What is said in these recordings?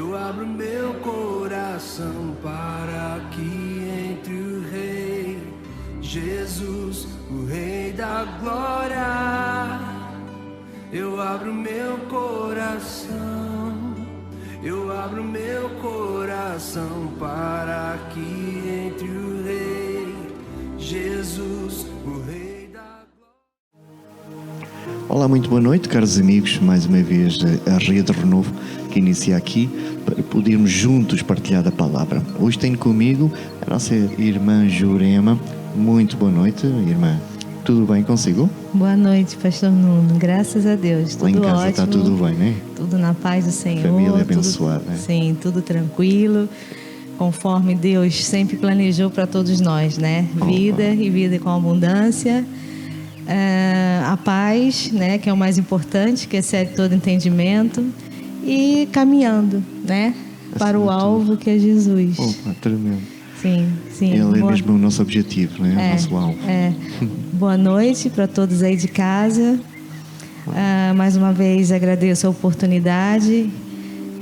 Eu abro meu coração para que entre o Rei Jesus, o Rei da Glória. Eu abro meu coração, eu abro meu coração para que entre o Rei Jesus, o Rei da Glória. Olá, muito boa noite, caros amigos. Mais uma vez a Rede Renovo que inicia aqui para podermos juntos partilhar a palavra. Hoje tenho comigo a nossa irmã Jurema. Muito boa noite, irmã. Tudo bem consigo? Boa noite, pastor Nuno. Graças a Deus. Tudo lá em casa ótimo. Está tudo bem, né? Tudo na paz do Senhor. Família abençoada, né? Sim, tudo tranquilo. Conforme Deus sempre planejou para todos nós, né? Vida e vida com abundância. A paz, né? Que é o mais importante, que excede todo entendimento. E caminhando, né? Para o alvo que é Jesus. Opa, tremendo. Sim. Ele é mesmo o nosso objetivo, né? O nosso alvo. Boa noite para todos aí de casa. Mais uma vez agradeço a oportunidade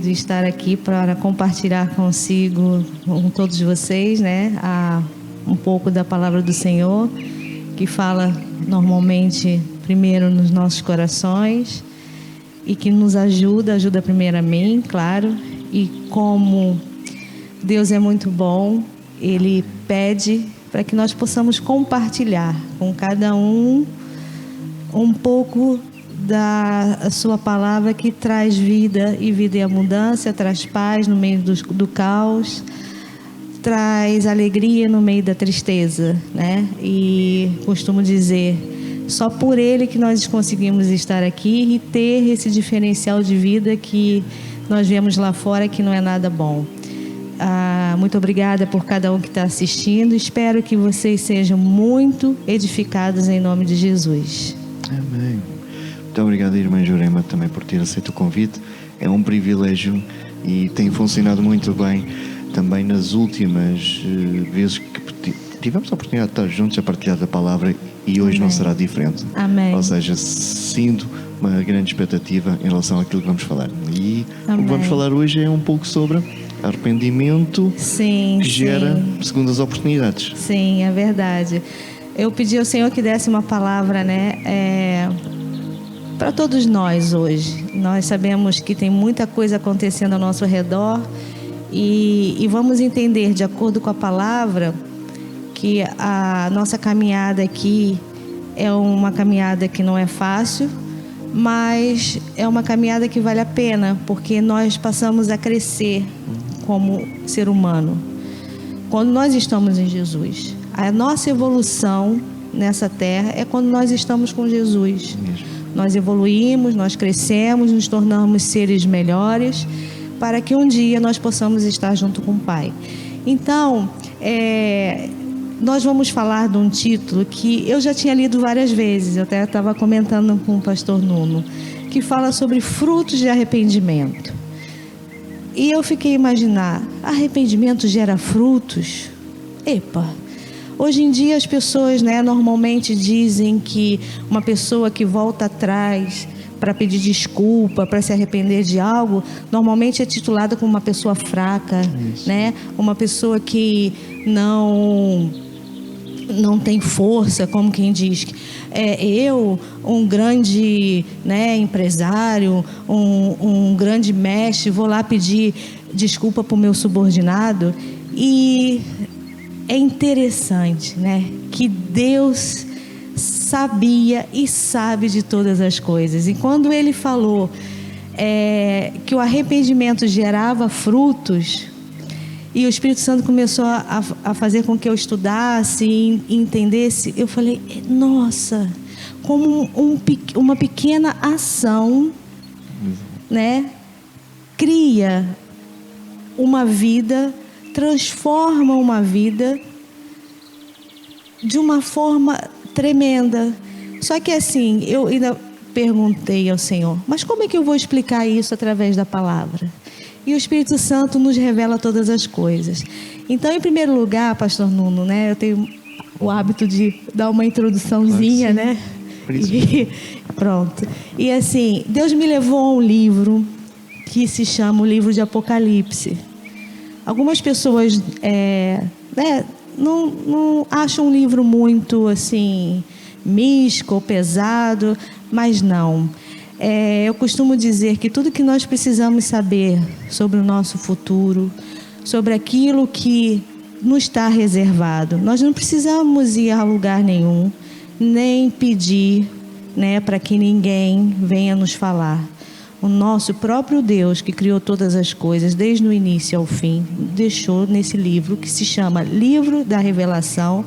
de estar aqui para compartilhar consigo, com todos vocês, né? Um pouco da palavra do Senhor, que fala normalmente primeiro nos nossos corações e que nos ajuda primeiro a mim, claro. E como Deus é muito bom, Ele pede para que nós possamos compartilhar com cada um pouco da sua palavra, que traz vida e abundância, traz paz no meio do caos, traz alegria no meio da tristeza, né? E costumo dizer, só por Ele que nós conseguimos estar aqui e ter esse diferencial de vida que nós vemos lá fora, que não é nada bom. Muito obrigada por cada um que está assistindo. Espero que vocês sejam muito edificados em nome de Jesus. Amém. Muito obrigado, irmã Jurema, também por ter aceito o convite. É um privilégio e tem funcionado muito bem também nas últimas vezes que tivemos a oportunidade de estar juntos a partilhar a palavra, e hoje não será diferente. Amém. Ou seja, sinto uma grande expectativa em relação àquilo que vamos falar. E o que vamos falar hoje é um pouco sobre arrependimento, que gera segundas oportunidades. Sim, é verdade. Eu pedi ao Senhor que desse uma palavra, né, para todos nós hoje. Nós sabemos que tem muita coisa acontecendo ao nosso redor e vamos entender, de acordo com a palavra, que a nossa caminhada aqui é uma caminhada que não é fácil, mas é uma caminhada que vale a pena, porque nós passamos a crescer como ser humano quando nós estamos em Jesus. A nossa evolução nessa terra é quando nós estamos com Jesus. Nós evoluímos, nós crescemos, nos tornamos seres melhores, para que um dia nós possamos estar junto com o Pai. Então, nós vamos falar de um título que eu já tinha lido várias vezes, eu até estava comentando com o pastor Nuno, que fala sobre frutos de arrependimento. E eu fiquei a imaginar, arrependimento gera frutos? Epa! Hoje em dia as pessoas, né, normalmente dizem que uma pessoa que volta atrás para pedir desculpa, para se arrepender de algo, normalmente é titulada como uma pessoa fraca, né? Uma pessoa que não tem força, como quem diz. Eu, um grande, né, empresário, um grande mestre, vou lá pedir desculpa para o meu subordinado. E é interessante, né, que Deus sabia e sabe de todas as coisas. E quando Ele falou que o arrependimento gerava frutos, e o Espírito Santo começou a fazer com que eu estudasse e entendesse, eu falei, nossa, como uma pequena ação, né, cria uma vida, transforma uma vida de uma forma tremenda. Só que assim, eu ainda perguntei ao Senhor, mas como é que eu vou explicar isso através da palavra? E o Espírito Santo nos revela todas as coisas. Então, em primeiro lugar, pastor Nuno, né, eu tenho o hábito de dar uma introduçãozinha, né? E, pronto. E assim, Deus me levou a um livro que se chama o livro de Apocalipse. Algumas pessoas não acham um livro muito assim místico ou pesado, mas não. Eu costumo dizer que tudo que nós precisamos saber sobre o nosso futuro, sobre aquilo que nos está reservado, nós não precisamos ir a lugar nenhum, nem pedir, para que ninguém venha nos falar. O nosso próprio Deus, que criou todas as coisas, desde o início ao fim, deixou nesse livro, que se chama Livro da Revelação,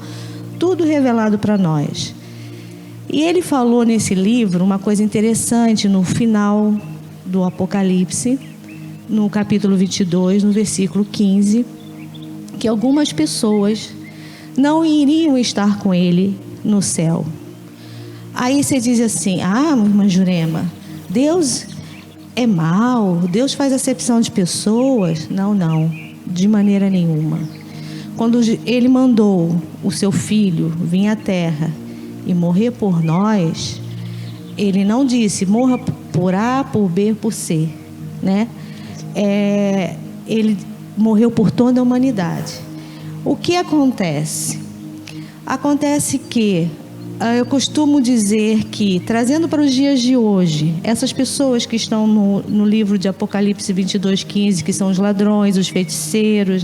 tudo revelado para nós. E ele falou nesse livro uma coisa interessante no final do Apocalipse, no capítulo 22, no versículo 15, que algumas pessoas não iriam estar com ele no céu. Aí você diz assim: irmã Jurema, Deus é mau, Deus faz acepção de pessoas? Não, de maneira nenhuma. Quando ele mandou o seu filho vir à terra e morrer por nós, ele não disse morra por A, por B, por C, ele morreu por toda a humanidade. O que acontece? Acontece que eu costumo dizer que, trazendo para os dias de hoje, essas pessoas que estão no livro de Apocalipse 22:15, que são os ladrões, os feiticeiros,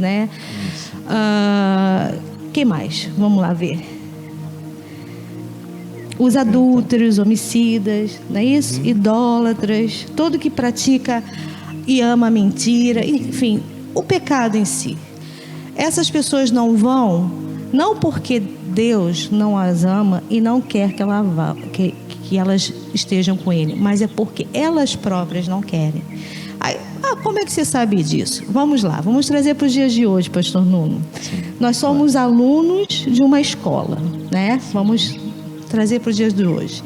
quem mais? Vamos lá ver. Os adúlteros, homicidas, não é isso? Idólatras, todo que pratica e ama a mentira, enfim, o pecado em si. Essas pessoas não vão, não porque Deus não as ama e não quer que elas estejam com Ele, mas é porque elas próprias não querem. Como é que você sabe disso? Vamos lá, vamos trazer para os dias de hoje, pastor Nuno. Sim. Nós somos alunos de uma escola, Vamos trazer para os dias de hoje.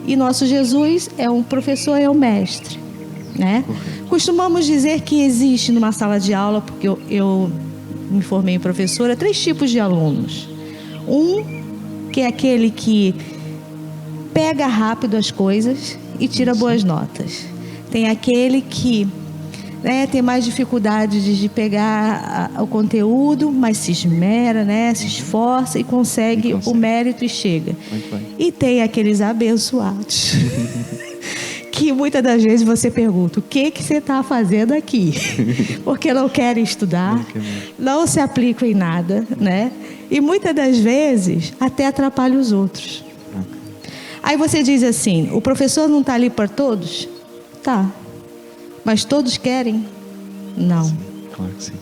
E nosso Jesus é um professor, é um mestre, Costumamos dizer que existe numa sala de aula, porque eu me formei professora, 3 tipos de alunos. Um, que é aquele que pega rápido as coisas e tira boas notas. Tem aquele que tem mais dificuldade de pegar o conteúdo, mas se esmera, se esforça e consegue o mérito e chega. E tem aqueles abençoados que muitas das vezes você pergunta: o que você está fazendo aqui? Porque não querem estudar, não se aplicam em nada, E muitas das vezes até atrapalha os outros. Aí você diz assim: o professor não está ali para todos? Tá. Mas todos querem? Não. Sim, claro que sim.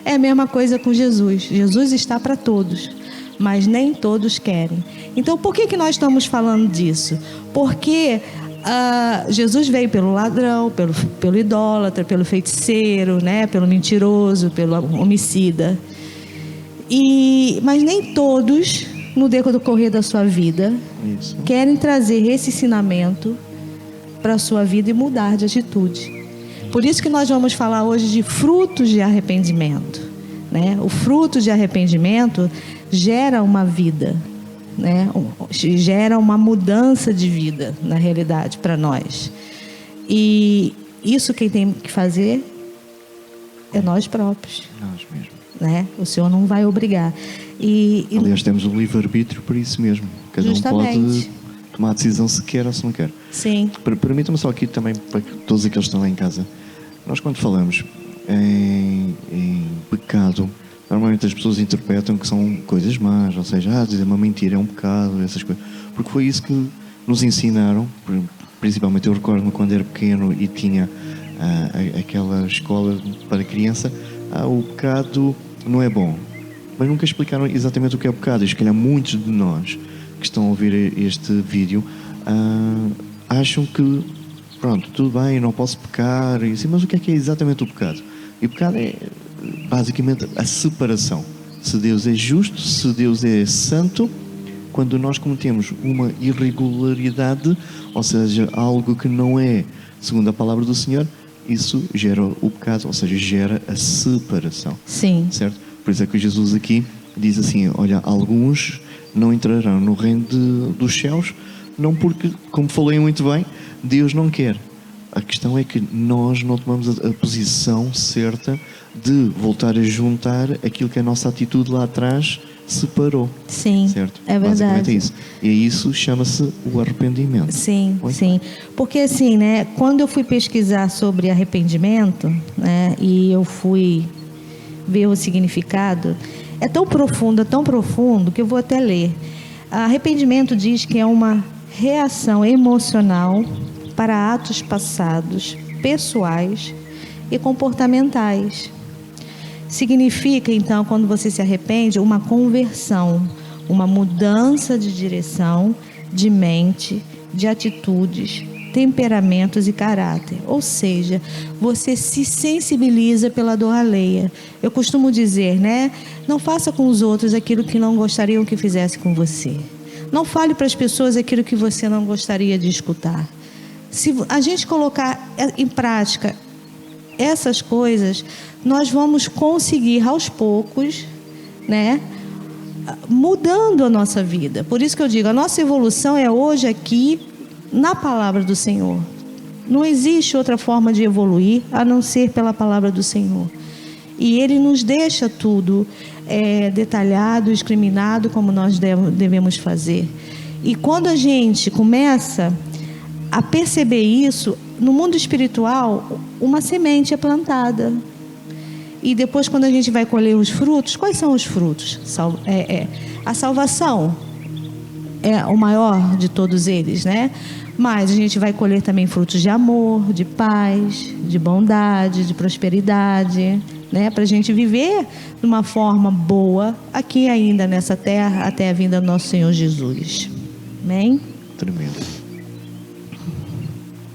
É a mesma coisa com Jesus. Jesus está para todos, mas nem todos querem. Então, por que nós estamos falando disso? Porque Jesus veio pelo ladrão, pelo idólatra, pelo feiticeiro, pelo mentiroso, pelo homicida. Mas nem todos, no decorrer da sua vida, querem trazer esse ensinamento para a sua vida e mudar de atitude. Por isso que nós vamos falar hoje de frutos de arrependimento. O fruto de arrependimento gera uma vida, gera uma mudança de vida, na realidade, para nós. E isso quem tem que fazer é nós próprios. Nós mesmos. O Senhor não vai obrigar. Aliás, temos o livre-arbítrio para isso mesmo. Cada um pode tomar a decisão se quer ou se não quer. Sim. Permita-me só aqui também, para todos aqueles que estão lá em casa, nós quando falamos em pecado, normalmente as pessoas interpretam que são coisas más, ou seja, dizer uma mentira é um pecado, essas coisas. Porque foi isso que nos ensinaram, principalmente eu recordo-me quando era pequeno e tinha aquela escola para criança, o pecado não é bom. Mas nunca explicaram exatamente o que é o pecado. E se calhar muitos de nós que estão a ouvir este vídeo acham que, pronto, tudo bem, não posso pecar, mas o que é exatamente o pecado? E o pecado é basicamente a separação. Se Deus é justo, se Deus é santo, quando nós cometemos uma irregularidade, ou seja, algo que não é segundo a palavra do Senhor, isso gera o pecado, ou seja, gera a separação. Sim. Certo? Por isso é que Jesus aqui diz assim: olha, alguns não entrarão no reino dos céus, não porque, como falei muito bem, Deus não quer, A questão é que nós não tomamos a posição certa de voltar a juntar aquilo que a nossa atitude lá atrás separou. Sim, certo? é verdade. Basicamente é isso. E isso chama-se o arrependimento. Sim, Oi? sim. Porque assim, né, quando eu fui pesquisar sobre arrependimento, né, e eu fui ver o significado, é tão profundo, que eu vou até ler. Arrependimento diz que é uma reação emocional para atos passados, pessoais e comportamentais. Significa, então, quando você se arrepende, uma conversão, uma mudança de direção, de mente, de atitudes, temperamentos e caráter. Ou seja, você se sensibiliza pela dor alheia. Eu costumo dizer, né? Não faça com os outros aquilo que não gostariam que fizesse com você. Não fale para as pessoas aquilo que você não gostaria de escutar. Se a gente colocar em prática essas coisas, nós vamos conseguir aos poucos, né, mudando a nossa vida. Por isso que eu digo, a nossa evolução é hoje aqui na palavra do Senhor. Não existe outra forma de evoluir a não ser pela palavra do Senhor. E Ele nos deixa tudo detalhado, discriminado, como nós devemos fazer. E quando a gente começa a perceber isso, no mundo espiritual, uma semente é plantada. E depois, quando a gente vai colher os frutos, quais são os frutos? A salvação é o maior de todos eles, né? Mas a gente vai colher também frutos de amor, de paz, de bondade, de prosperidade, né? Para a gente viver de uma forma boa aqui ainda nessa terra, até a vinda do nosso Senhor Jesus. Amém? Tremendo.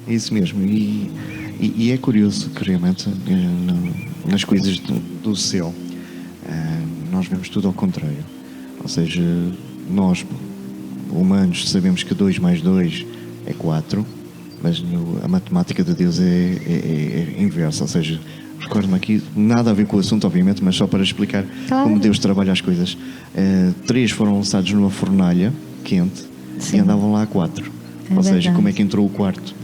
É isso mesmo. E é curioso que realmente nas coisas do céu nós vemos tudo ao contrário. Ou seja, nós humanos sabemos que 2 mais 2 é 4, mas a matemática de Deus é inversa. Ou seja, recordo-me aqui, nada a ver com o assunto obviamente, mas só para explicar como Deus trabalha as coisas. 3 foram lançados numa fornalha quente. Sim. E andavam lá 4. Ou seja, como é que entrou o quarto?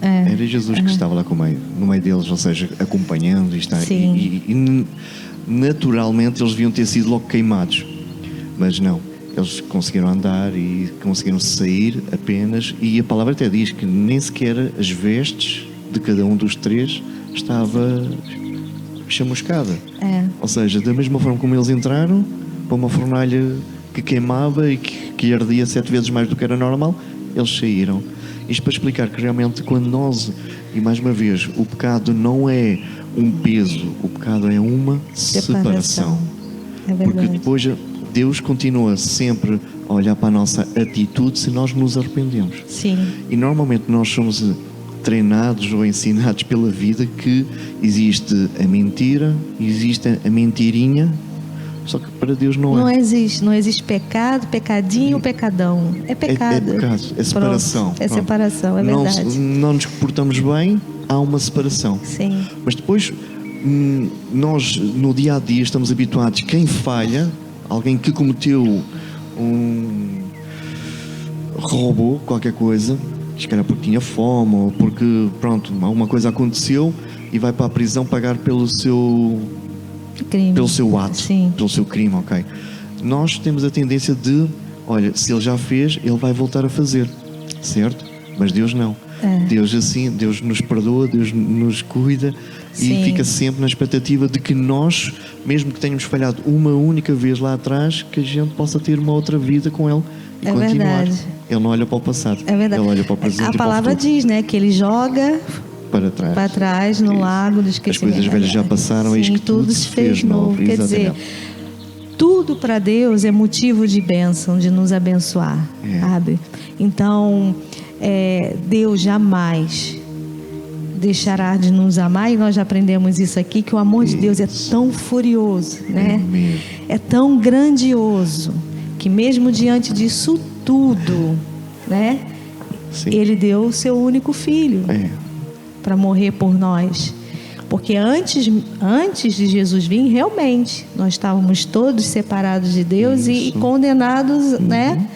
Era Jesus que estava lá no meio deles, ou seja, acompanhando e naturalmente eles deviam ter sido logo queimados, mas não, eles conseguiram andar e conseguiram sair apenas, e a palavra até diz que nem sequer as vestes de cada um dos 3 estava chamuscada. Ou seja, da mesma forma como eles entraram para uma fornalha que queimava e que ardia 7 vezes mais do que era normal, eles saíram. Isto para explicar que realmente quando nós, e mais uma vez, o pecado não é um peso, o pecado é uma separação. É verdade. Porque depois Deus continua sempre a olhar para a nossa atitude se nós nos arrependemos. Sim. E normalmente nós somos treinados ou ensinados pela vida que existe a mentira, existe a mentirinha. Só que para Deus não existe pecado, pecadinho, pecadão. É pecado. É pecado, é separação. Pronto. É separação, é verdade. Não nos comportamos bem, há uma separação. Sim. Mas depois, nós no dia a dia estamos habituados, quem falha, alguém que cometeu roubou qualquer coisa, se calhar porque tinha fome ou porque, pronto, alguma coisa aconteceu e vai para a prisão pagar pelo seu ato, sim, pelo seu crime, ok? Nós temos a tendência de, olha, se ele já fez, ele vai voltar a fazer, certo? Mas Deus não. Deus nos perdoa, Deus nos cuida. Sim. E fica sempre na expectativa de que nós, mesmo que tenhamos falhado uma única vez lá atrás, que a gente possa ter uma outra vida com Ele e continuar. Verdade. Ele não olha para o passado, é verdade. Ele olha para o presente. A palavra diz, né, que Ele joga para trás no lago do esquecimento. As coisas velhas já passaram. Sim, e que tudo se fez novo. Quer dizer, tudo para Deus é motivo de bênção, de nos abençoar, sabe? Então, Deus jamais deixará de nos amar, e nós já aprendemos isso aqui, que o amor de Deus é tão furioso, né? É tão grandioso, que mesmo diante disso tudo, né? Sim. Ele deu o seu único filho para morrer por nós. Porque antes de Jesus vir, realmente, nós estávamos todos separados de Deus e condenados, né?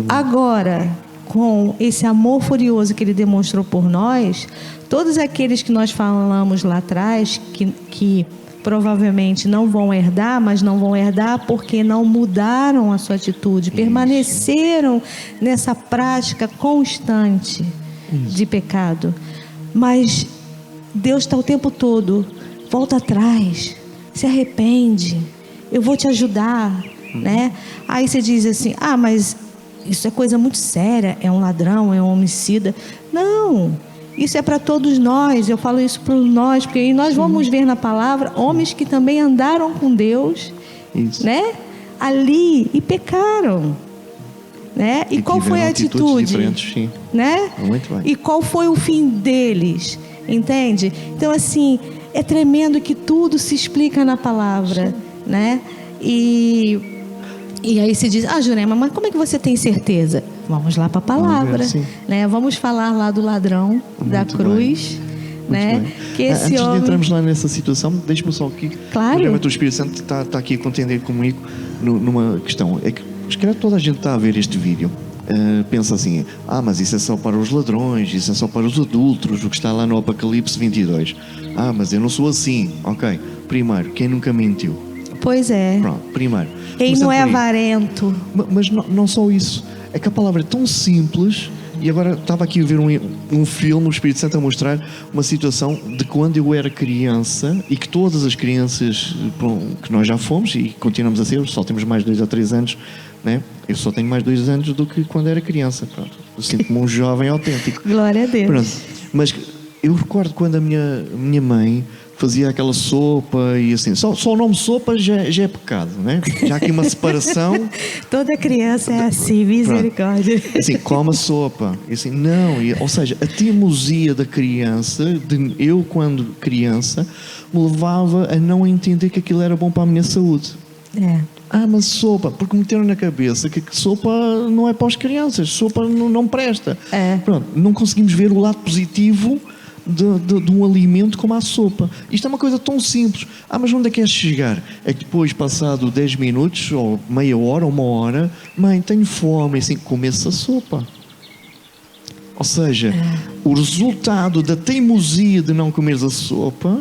Agora, com esse amor furioso que Ele demonstrou por nós, todos aqueles que nós falamos lá atrás, que provavelmente não vão herdar, mas não vão herdar porque não mudaram a sua atitude, permaneceram nessa prática constante de pecado. Mas Deus está o tempo todo: volta atrás, se arrepende, eu vou te ajudar, né? Aí você diz assim: ah, mas isso é coisa muito séria, é um ladrão, é um homicida. Não, isso é para todos nós. Eu falo isso para nós, porque aí nós vamos ver na palavra homens que também andaram com Deus, né? Ali, e pecaram, né? E qual foi a atitude, né? Muito bem. E qual foi o fim deles, entende? Então, assim, é tremendo que tudo se explica na palavra, né? E aí se diz: ah, Jurema, mas como é que você tem certeza? Vamos lá para a palavra, né? Vamos falar lá do ladrão da cruz, né? Que esse Antes homem... de entrarmos lá nessa situação, deixe-me só aqui. Claro. O Espírito Santo está aqui a contender comigo numa questão. É que, se calhar, toda a gente está a ver este vídeo, pensa assim: ah, mas isso é só para os ladrões, isso é só para os adúlteros, o que está lá no Apocalipse 22. Ah, mas eu não sou assim. Ok, primeiro, quem nunca mentiu? Pois é. Pronto, primeiro. Quem não é avarento. Mas não só isso. É que a palavra é tão simples. E agora estava aqui a ver um filme, o Espírito Santo a mostrar uma situação de quando eu era criança, e que todas as crianças que nós já fomos e continuamos a ser, só temos mais 2 ou 3 anos, né? Eu só tenho mais 2 anos do que quando era criança. Pronto. Eu sinto-me um jovem autêntico. Glória a Deus. Pronto. Mas eu recordo quando a minha mãe fazia aquela sopa e assim, só o nome sopa já é pecado, né? Já há aqui uma separação. Toda criança é assim, misericórdia. Pronto. Assim, come a sopa. E assim, não, ou seja, a teimosia da criança, eu quando criança, me levava a não entender que aquilo era bom para a minha saúde. Ah, mas sopa, porque meteram na cabeça que sopa não é para as crianças, sopa não presta. Pronto, não conseguimos ver o lado positivo de um alimento como a sopa. Isto é uma coisa tão simples. Ah, mas onde é que queres chegar? É que depois, passado 10 minutos, ou meia hora, ou 1 hora, mãe, tenho fome, assim, come-se a sopa. Ou seja, o resultado da teimosia de não comeres a sopa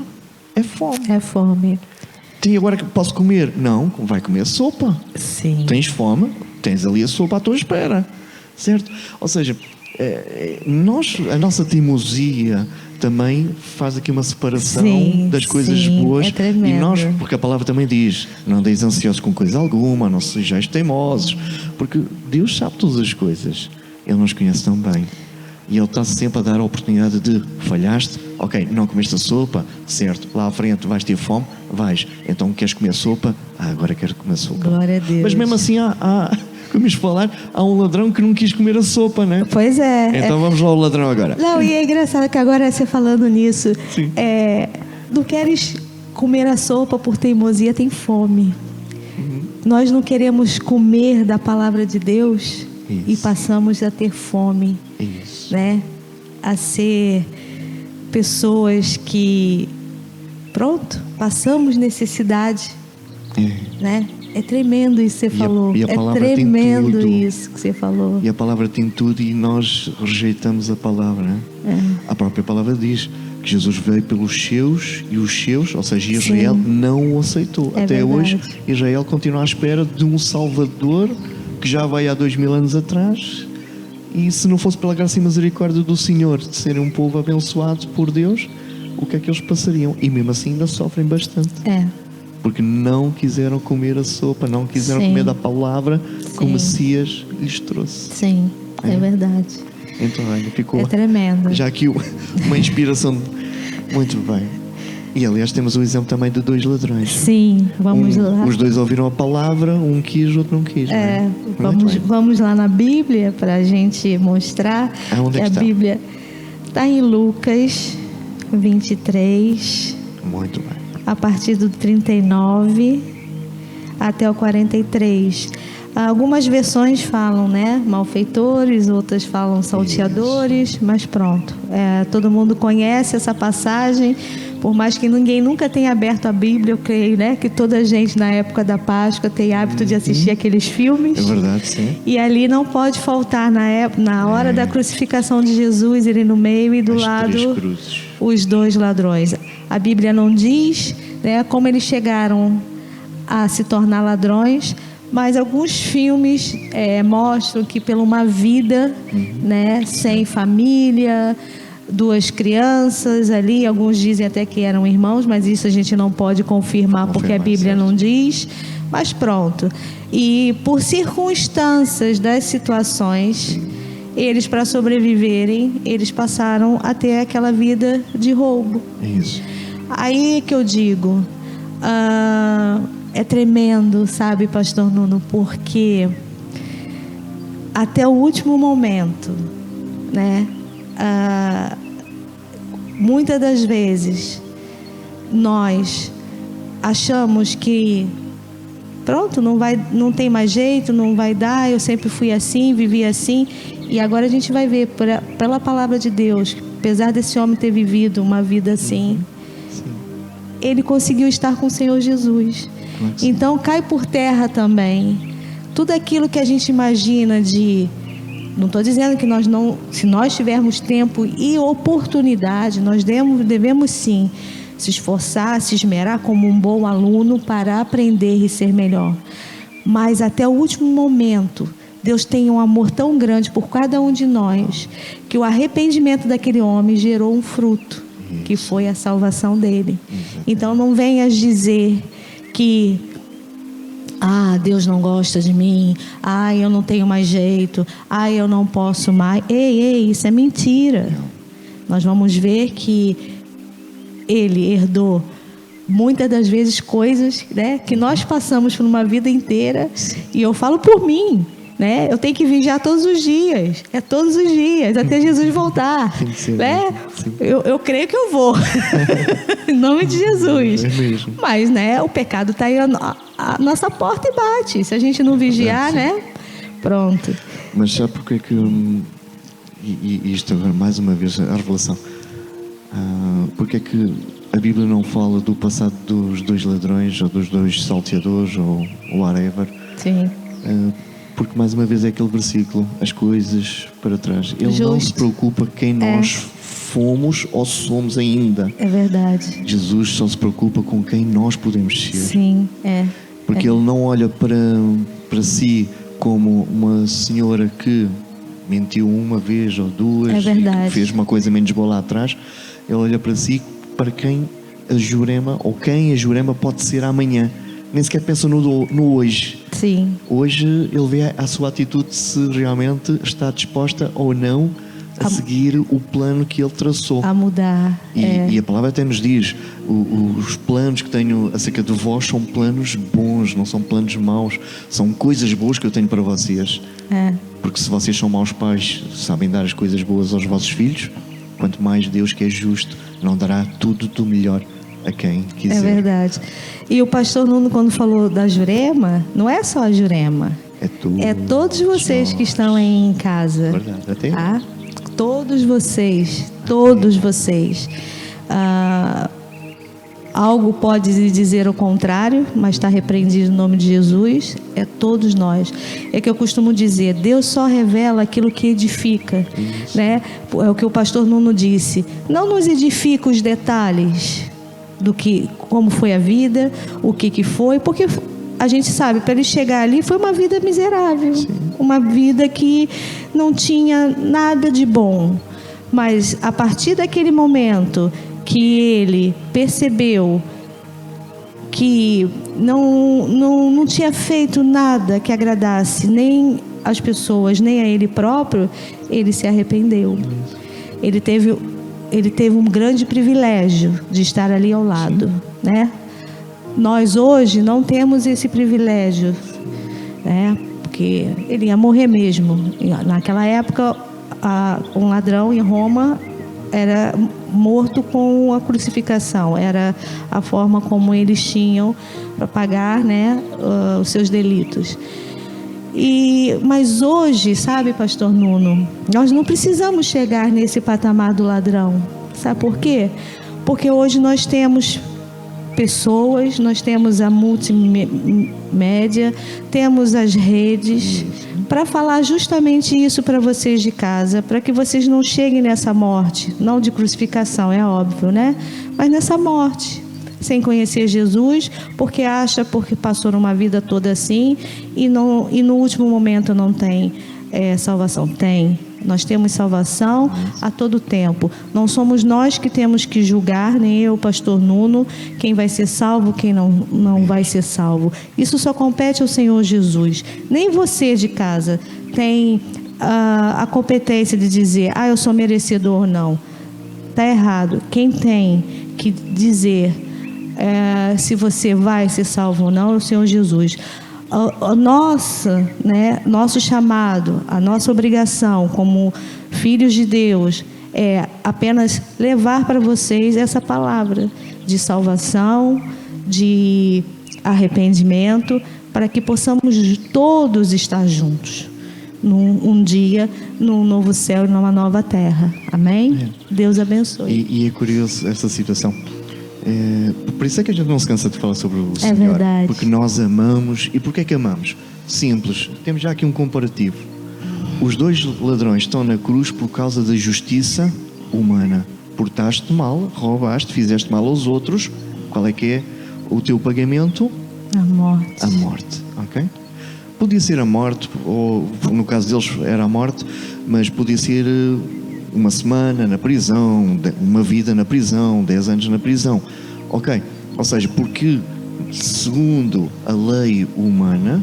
é fome. É fome. E agora que posso comer? Não, vai comer a sopa. Sim. Tens fome, tens ali a sopa à tua espera. Certo? Ou seja, a nossa teimosia também faz aqui uma separação das coisas boas. É tremendo. E nós, porque a palavra também diz: não andeis ansiosos com coisa alguma, não sejais teimosos, porque Deus sabe todas as coisas, Ele nos conhece tão bem, e Ele está sempre a dar a oportunidade de: falhaste, ok, não comeste a sopa, certo, lá à frente vais ter fome, vais, então queres comer sopa? Agora quero comer sopa. Glória a Deus. Mas mesmo assim como ias falar, há um ladrão que não quis comer a sopa, né? Pois é. Então vamos lá ao ladrão agora. Não, e é engraçado que agora você falando nisso, não queres comer a sopa por teimosia, tem fome. Nós não queremos comer da palavra de Deus e passamos a ter fome, né? A ser pessoas que, passamos necessidade, né? É tremendo isso que você falou. E a palavra é tremendo tem tudo. Isso que você falou. E a palavra tem tudo e nós rejeitamos a palavra, né? A própria palavra diz que Jesus veio pelos seus e os seus, ou seja, Israel não o aceitou. Até verdade. Hoje, Israel continua à espera de um Salvador que já veio há 2000 anos atrás. E se não fosse pela graça e misericórdia do Senhor de serem um povo abençoado por Deus, o que é que eles passariam? E mesmo assim ainda sofrem bastante. Porque não quiseram comer a sopa, não quiseram comer da palavra que o Messias lhes trouxe. Sim, é verdade. Então, olha, ficou tremendo. já aqui uma inspiração. Muito bem. E aliás temos o exemplo também de 2 ladrões. Sim, vamos lá. Os 2 ouviram a palavra, um quis, outro não quis. Vamos lá na Bíblia para a gente mostrar onde que é que a Bíblia está em Lucas 23. Muito bem. A partir do 39 até o 43. Algumas versões falam, né, malfeitores, outras falam salteadores, mas pronto. Todo mundo conhece essa passagem, Por mais que ninguém nunca tenha aberto a Bíblia, eu creio, né, que toda a gente na época da Páscoa tem hábito de assistir aqueles filmes. É verdade, sim. E ali não pode faltar na hora da crucificação de Jesus, ele no meio e do As lado 3 cruzes. os 2 ladrões. A Bíblia não diz, né, como eles chegaram a se tornar ladrões, mas alguns filmes mostram que por uma vida, né, sem família, 2 crianças ali, alguns dizem até que eram irmãos, mas isso a gente não pode confirmar porque a Bíblia não diz, mas pronto. E por circunstâncias das situações, eles, para sobreviverem, eles passaram a ter aquela vida de roubo. Isso. Aí que eu digo, é tremendo, sabe, pastor Nuno, porque até o último momento, né, muitas das vezes nós achamos que pronto, não tem mais jeito, não vai dar, eu sempre fui assim, vivi assim, e agora a gente vai ver pela palavra de Deus, apesar desse homem ter vivido uma vida assim, ele conseguiu estar com o Senhor Jesus. Então cai por terra também tudo aquilo que a gente imagina de... Não estou dizendo que nós não... Se nós tivermos tempo e oportunidade, nós devemos sim se esforçar, se esmerar como um bom aluno para aprender e ser melhor. Mas até o último momento, Deus tem um amor tão grande por cada um de nós, que o arrependimento daquele homem gerou um fruto, que foi a salvação dele. Então não venhas dizer que Deus não gosta de mim, eu não tenho mais jeito, eu não posso mais. Ei, isso é mentira. Nós vamos ver que ele herdou muitas das vezes coisas, né, que nós passamos por uma vida inteira. E eu falo por mim, né? Eu tenho que vigiar todos os dias, todos os dias, até Jesus voltar, né? Eu creio que eu vou, em nome de Jesus. É mesmo. Mas, né, o pecado está aí à nossa porta e bate. Se a gente não vigiar, né? Pronto. Mas sabe porque que e isto agora mais uma vez a revelação? Porque é que a Bíblia não fala do passado dos 2 ladrões ou dos 2 salteadores ou whatever? Sim. Porque mais uma vez é aquele versículo, as coisas para trás. Ele Justo. não se preocupa quem nós fomos ou somos ainda. É verdade. Jesus só se preocupa com quem nós podemos ser. Sim, Porque Ele não olha para si como uma senhora que mentiu uma vez ou 2, É verdade. e fez uma coisa menos boa lá atrás. Ele olha para si para quem a Jurema, ou quem a Jurema pode ser amanhã. Nem sequer pensa no hoje. Sim. Hoje ele vê a sua atitude, se realmente está disposta ou não a seguir o plano que ele traçou. A mudar. E a palavra até nos diz, os planos que tenho acerca de vós são planos bons, não são planos maus. São coisas boas que eu tenho para vocês. Porque se vocês são maus pais, sabem dar as coisas boas aos vossos filhos, quanto mais Deus, que é justo, não dará tudo do melhor a quem quiser. É verdade. E o pastor Nuno, quando falou da Jurema, não é só a Jurema. É todos vocês que estão aí em casa. Verdade, até tá? Todos vocês. Algo pode dizer o contrário, mas está repreendido no nome de Jesus. É todos nós. É que eu costumo dizer, Deus só revela aquilo que edifica, né? É o que o pastor Nuno disse. Não nos edifica os detalhes do que, como foi a vida, o que foi, porque a gente sabe, para ele chegar ali foi uma vida miserável. Sim. Uma vida que não tinha nada de bom. Mas a partir daquele momento que ele percebeu que não tinha feito nada que agradasse nem as pessoas, nem a ele próprio, ele se arrependeu. Ele teve um grande privilégio de estar ali ao lado, né? Nós hoje não temos esse privilégio, né? Porque ele ia morrer mesmo. Naquela época, um ladrão em Roma era morto com a crucificação. Era a forma como eles tinham para pagar, né, os seus delitos. Mas hoje, sabe, pastor Nuno, nós não precisamos chegar nesse patamar do ladrão. Sabe por quê? Porque hoje nós temos pessoas, nós temos a multimédia, temos as redes, para falar justamente isso para vocês de casa, para que vocês não cheguem nessa morte, não de crucificação, é óbvio, né? Mas nessa morte, sem conhecer Jesus, porque passou numa vida toda assim e no último momento não tem salvação. Tem. Nós temos salvação a todo tempo. Não somos nós que temos que julgar, nem eu, pastor Nuno, quem vai ser salvo, quem não vai ser salvo. Isso só compete ao Senhor Jesus. Nem você de casa tem a competência de dizer, eu sou merecedor ou não. Está errado. Quem tem que dizer se você vai ser salvo ou não é o Senhor Jesus. Nosso chamado, a nossa obrigação como filhos de Deus é apenas levar para vocês essa palavra de salvação, de arrependimento, para que possamos todos estar juntos um dia num novo céu e numa nova terra. Amém? Deus abençoe. E é curioso essa situação. Por isso é que a gente não se cansa de falar sobre o Senhor. Verdade. Porque nós amamos. E porquê é que amamos? Simples. Temos já aqui um comparativo. Os 2 ladrões estão na cruz por causa da justiça humana. Portaste mal, roubaste, fizeste mal aos outros. Qual é que é o teu pagamento? A morte. A morte, ok? Podia ser a morte, ou no caso deles era a morte, mas podia ser uma semana na prisão, uma vida na prisão, 10 anos na prisão. Ok, ou seja, porque segundo a lei humana,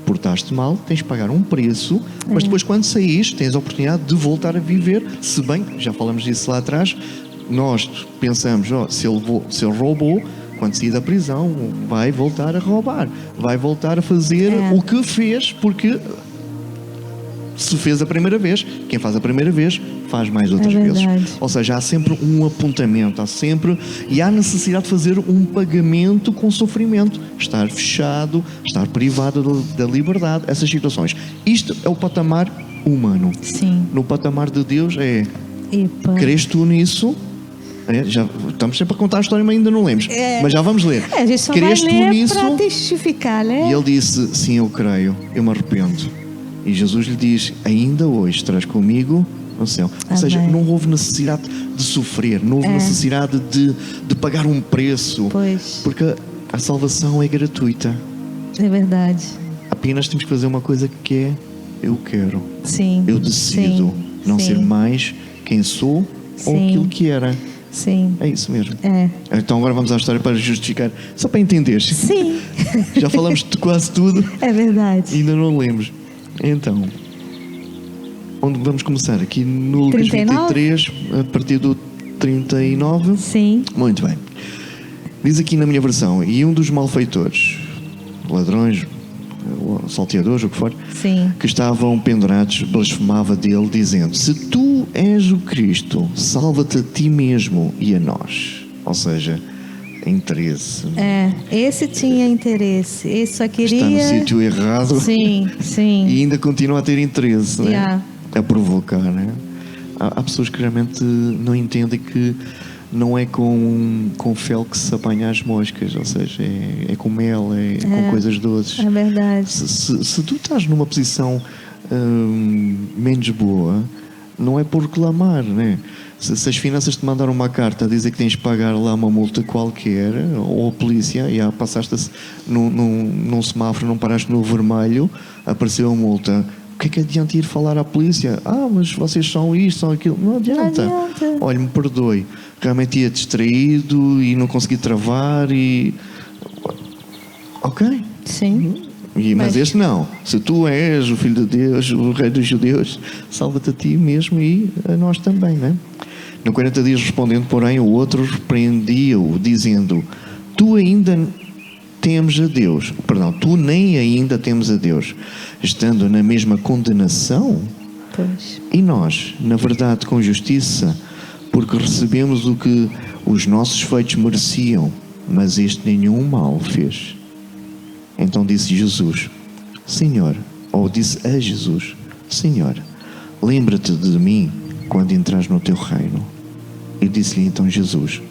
portaste mal, tens de pagar um preço, mas depois quando saís tens a oportunidade de voltar a viver, se bem, já falamos disso lá atrás, nós pensamos, se ele roubou, quando sair da prisão, vai voltar a roubar, vai voltar a fazer o que fez, porque se fez a primeira vez, quem faz a primeira vez faz mais outras vezes. Ou seja, há sempre um apontamento, e há necessidade de fazer um pagamento com sofrimento, estar fechado, estar privado da liberdade, essas situações. Isto é o patamar humano. Sim. No patamar de Deus crês tu nisso? Já estamos sempre a contar a história, mas ainda não lemos. Mas já vamos ler. A gente só crês vai ler nisso? Para testificar, né? E ele disse, sim, eu creio, eu me arrependo. E Jesus lhe diz, ainda hoje estarás comigo no céu. Ou seja, não houve necessidade de sofrer, não houve necessidade de pagar um preço. Pois. Porque a salvação é gratuita. É verdade. Apenas temos que fazer uma coisa que é, eu quero. Sim. Eu decido não ser mais quem sou ou aquilo que era. Sim. É isso mesmo. Então agora vamos à história para justificar, só para entender. Sim. Já falamos de quase tudo. É verdade. Ainda não lemos. Então, onde vamos começar? Aqui no Lucas 23, a partir do 39? Sim. Muito bem. Diz aqui na minha versão, e um dos malfeitores, ladrões, salteadores, o que for, que estavam pendurados, blasfemava dele, dizendo, se tu és o Cristo, salva-te a ti mesmo e a nós. Ou seja, interesse. Esse tinha interesse, esse só queria... Está no sítio errado. Sim. E ainda continua a ter interesse, né? A provocar, né? Há pessoas que realmente não entendem que não é com fel que se apanha as moscas, ou seja, é com mel, com coisas doces. É verdade. Se tu estás numa posição menos boa, não é por reclamar, né? Se as finanças te mandaram uma carta a dizer que tens de pagar lá uma multa qualquer, ou a polícia, e passaste num semáforo, não paraste no vermelho, apareceu a multa. O que é que adianta ir falar à polícia? Mas vocês são isto, são aquilo. Não adianta. Olha, me perdoe. Realmente ia distraído e não consegui travar e... Ok. Sim. Mas este não. Se tu és o Filho de Deus, o Rei dos Judeus, salva-te a ti mesmo e a nós também, não é? No 40 dias respondendo, porém, o outro repreendia-o, dizendo, tu ainda temes a Deus. Perdão, tu nem ainda temes a Deus, estando na mesma condenação. Pois. E nós, na verdade, com justiça, porque recebemos o que os nossos feitos mereciam, mas este nenhum mal fez. Então disse Jesus, Senhor, ou disse a Jesus, Senhor, lembra-te de mim quando entras no teu reino. E disse-lhe então Jesus: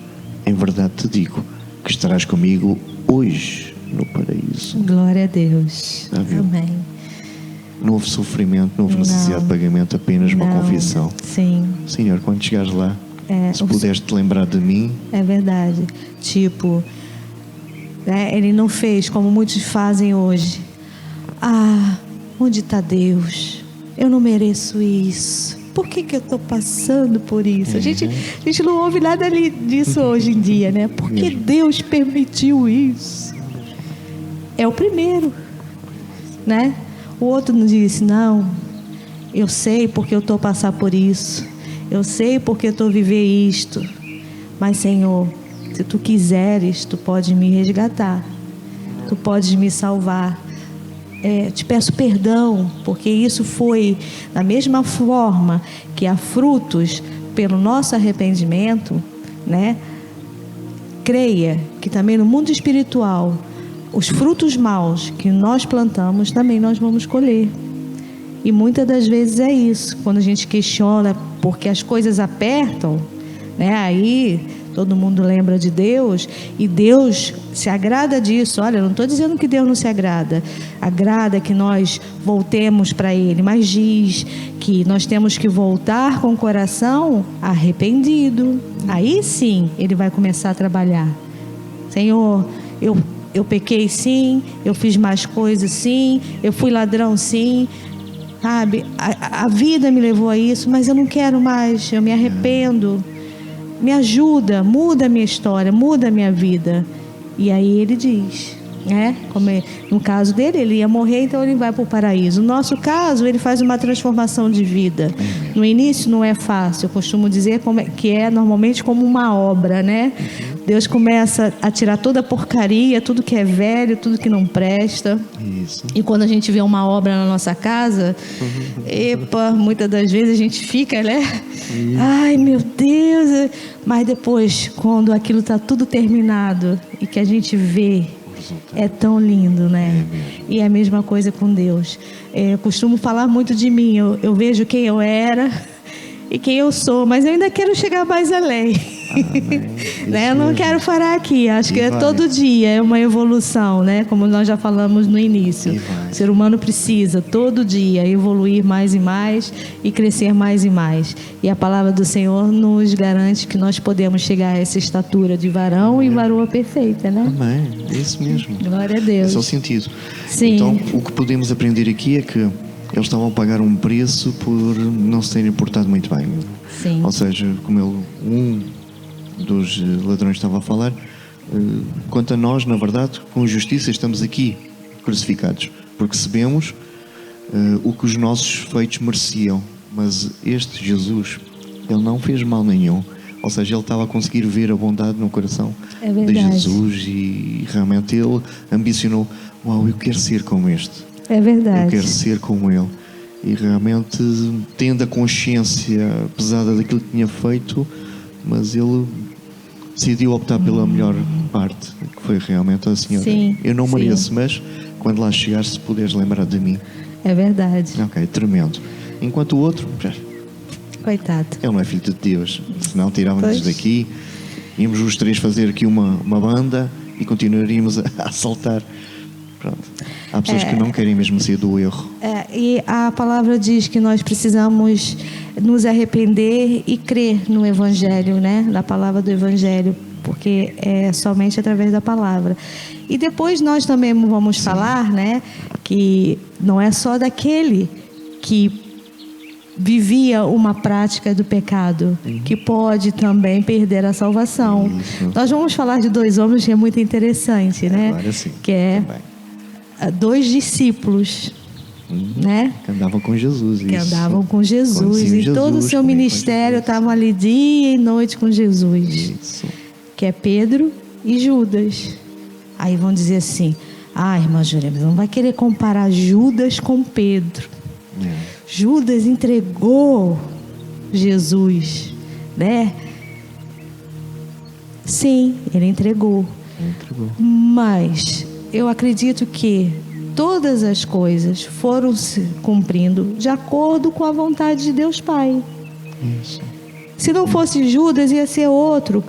em verdade te digo que estarás comigo hoje no paraíso. Glória a Deus. Amém. Não houve sofrimento, não houve necessidade de pagamento, apenas uma confissão. Sim. Senhor, quando chegares lá, se puderes te lembrar de mim. É verdade. Tipo, ele não fez como muitos fazem hoje. Onde está Deus? Eu não mereço isso. Por que eu estou passando por isso? A gente não ouve nada disso hoje em dia, né? Por que Deus permitiu isso? É o primeiro, né? O outro não disse: não, eu sei porque eu estou passando por isso. Eu sei porque eu estou vivendo isto. Mas, Senhor, se Tu quiseres, Tu pode me resgatar. Tu podes me salvar. Te peço perdão, porque isso foi da mesma forma que há frutos pelo nosso arrependimento, né? Creia que também no mundo espiritual, os frutos maus que nós plantamos, também nós vamos colher. E muitas das vezes é isso, quando a gente questiona porque as coisas apertam, né? Aí todo mundo lembra de Deus e Deus se agrada disso. Olha, eu não estou dizendo que Deus não se agrada. Agrada que nós voltemos para Ele, mas diz que nós temos que voltar com o coração arrependido. Aí sim Ele vai começar a trabalhar. Senhor, eu pequei sim, eu fiz mais coisas sim, eu fui ladrão sim, sabe? A vida me levou a isso, mas eu não quero mais, eu me arrependo. Me ajuda, muda a minha história, muda a minha vida. E aí ele diz, né? Como no caso dele, ele ia morrer, então ele vai para o paraíso. No nosso caso, ele faz uma transformação de vida. No início não é fácil, eu costumo dizer que é normalmente como uma obra, né? Deus começa a tirar toda a porcaria, tudo que é velho, tudo que não presta. Isso. E quando a gente vê uma obra na nossa casa, muitas das vezes a gente fica, né? Ai, meu Deus! Mas depois, quando aquilo está tudo terminado e que a gente vê, é tão lindo, né? E é a mesma coisa com Deus. Eu costumo falar muito de mim. Eu vejo quem eu era e quem eu sou, mas eu ainda quero chegar mais além. Né? Eu não quero parar aqui. Acho que todo dia é uma evolução, né? Como nós já falamos no início. O ser humano precisa todo dia evoluir mais e mais e crescer mais e mais. E a palavra do Senhor nos garante que nós podemos chegar a essa estatura de varão e varoa perfeita, né? Amém. É isso mesmo. Glória a Deus. Esse é o sentido. Sim. Então, o que podemos aprender aqui é que eles estavam a pagar um preço por não se terem portado muito bem. Sim. Ou seja, como dos ladrões estava a falar, quanto a nós, na verdade, com justiça estamos aqui crucificados, porque recebemos o que os nossos feitos mereciam. Mas este Jesus, ele não fez mal nenhum. Ou seja, ele estava a conseguir ver a bondade no coração de Jesus e realmente ele ambicionou: uau, eu quero ser como este. É verdade. Eu quero ser como ele. E realmente, tendo a consciência pesada daquilo que tinha feito, mas ele decidiu optar pela melhor parte, que foi realmente a Senhora. Sim, eu não mereço, mas quando lá chegares, se puderes lembrar de mim. É verdade. Ok, tremendo. Enquanto o outro, coitado, ele não é filho de Deus, senão tirávamos daqui, íamos os três fazer aqui uma banda e continuaríamos a saltar. Pronto. Há pessoas que não querem mesmo ser do erro. E a palavra diz que nós precisamos nos arrepender e crer no Evangelho, né? Na palavra do Evangelho, porque é somente através da palavra. E depois nós também vamos falar, né? Que não é só daquele que vivia uma prática do pecado, que pode também perder a salvação. Isso. Nós vamos falar de dois homens que é muito interessante, né? Agora sim. Que é dois discípulos, né? Que andavam com Jesus. Que andavam com Jesus. E todo o seu ministério estavam ali dia e noite com Jesus. Isso. Que é Pedro e Judas. Aí vão dizer assim: irmã Jurema, não vai querer comparar Judas com Pedro. Judas entregou Jesus, né? Sim, ele entregou. Mas eu acredito que todas as coisas foram se cumprindo de acordo com a vontade de Deus Pai. Isso. Se não fosse Judas, ia ser outro.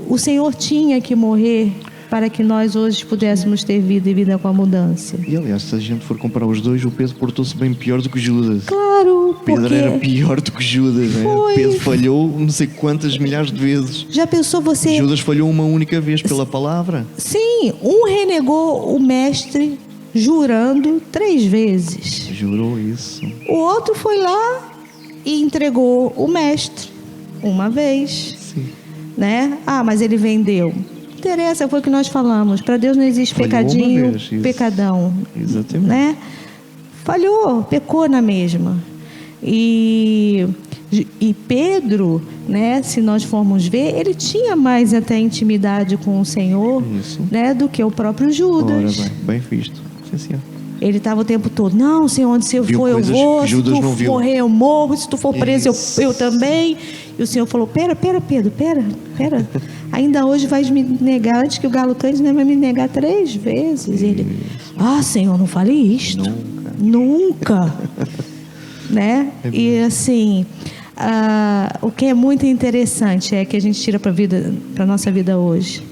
O Senhor tinha que morrer para que nós hoje pudéssemos ter vida e vida com abundância. E aliás, se a gente for comparar os dois, o Pedro portou-se bem pior do que Judas. Claro, Pedro porque era pior do que Judas, né? Foi. Pedro falhou não sei quantas milhares de vezes. já pensou você... Judas falhou uma única vez pela palavra. Sim, um renegou o mestre jurando 3 vezes. Jurou isso. O outro foi lá e entregou o mestre uma vez, Sim. né? Ah, mas ele vendeu. Não interessa, foi o que nós falamos. Para Deus não existe Falhou pecadinho, uma vez, isso. pecadão. Exatamente. Né? Falhou, pecou na mesma. E Pedro, né, se nós formos ver, ele tinha mais até intimidade com o Senhor, Isso. né, do que o próprio Judas. Ora bem visto. Sim, senhor. Ele estava o tempo todo, não, Senhor, onde você Viu for eu coisas vou, que se Judas tu não viu. morrer eu morro, se tu for preso Isso. eu também. E o Senhor falou, pera, Pedro, pera. Ainda hoje vais me negar, antes que o galo cante, né, vai me negar 3 vezes. Ele, Senhor, não fale isto. Nunca. Né? E assim, o que é muito interessante é que a gente tira para a nossa vida hoje.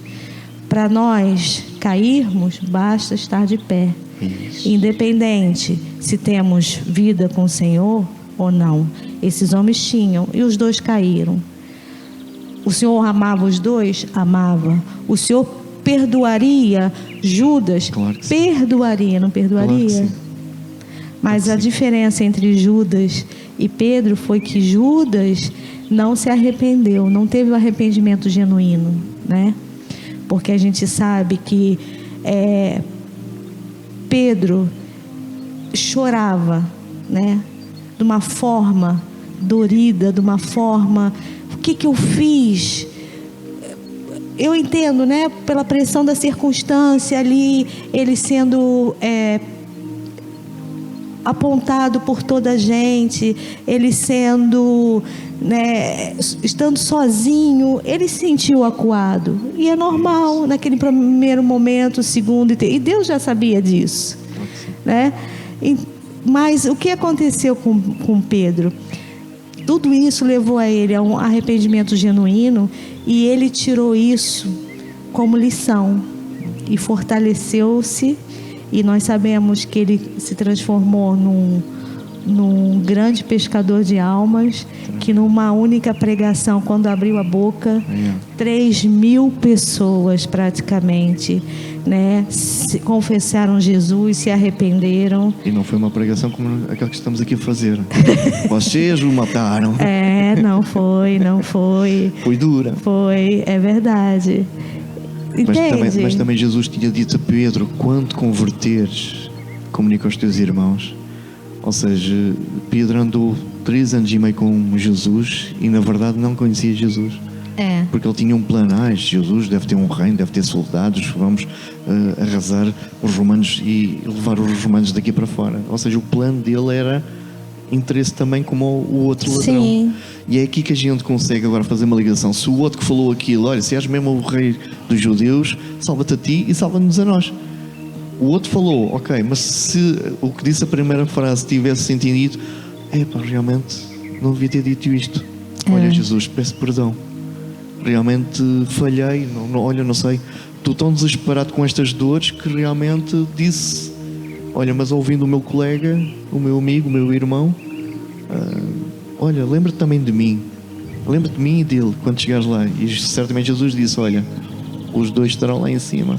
Para nós cairmos, basta estar de pé. Isso. Independente se temos vida com o Senhor ou não. Esses homens tinham e os 2 caíram. O Senhor amava os 2? Amava. O Senhor perdoaria Judas? Claro que sim. Perdoaria, não perdoaria? Claro que sim. Mas a diferença entre Judas e Pedro foi que Judas não se arrependeu, não teve o arrependimento genuíno, né? Porque a gente sabe que Pedro chorava, né? De uma forma dorida, de uma forma... O que eu fiz? Eu entendo, né? Pela pressão da circunstância ali, ele sendo... apontado por toda a gente, ele sendo, né, estando sozinho, ele se sentiu acuado. E é normal, naquele primeiro momento, segundo, e Deus já sabia disso, né? Mas o que aconteceu com Pedro? Tudo isso levou a ele a um arrependimento genuíno, e ele tirou isso como lição e fortaleceu-se. E nós sabemos que ele se transformou num grande pescador de almas, que numa única pregação, quando abriu a boca, 3.000 pessoas praticamente, né, confessaram Jesus, se arrependeram. E não foi uma pregação como aquela que estamos aqui a fazer. Vocês o mataram. Não foi. Foi dura. Foi, é verdade. Mas também Jesus tinha dito a Pedro, quando te converteres, comunica aos teus irmãos. Ou seja, Pedro andou 3 anos e meio com Jesus e na verdade não conhecia Jesus. Porque ele tinha um plano. Jesus deve ter um reino, deve ter soldados, vamos arrasar os romanos e levar os romanos daqui para fora. Ou seja, o plano dele era interesse também como o outro ladrão. Sim. E é aqui que a gente consegue agora fazer uma ligação. Se o outro que falou aquilo, olha, se és mesmo o rei dos judeus, salva-te a ti e salva-nos a nós. O outro falou, ok, mas se o que disse a primeira frase tivesse sentido, realmente não devia ter dito isto. Olha, Jesus, peço perdão. Realmente falhei, não sei. Estou tão desesperado com estas dores que realmente disse, olha, mas ouvindo o meu colega, o meu amigo, o meu irmão, olha, lembra-te também de mim. Lembra-te de mim e dele quando chegares lá. E certamente Jesus disse, olha, os 2 estarão lá em cima.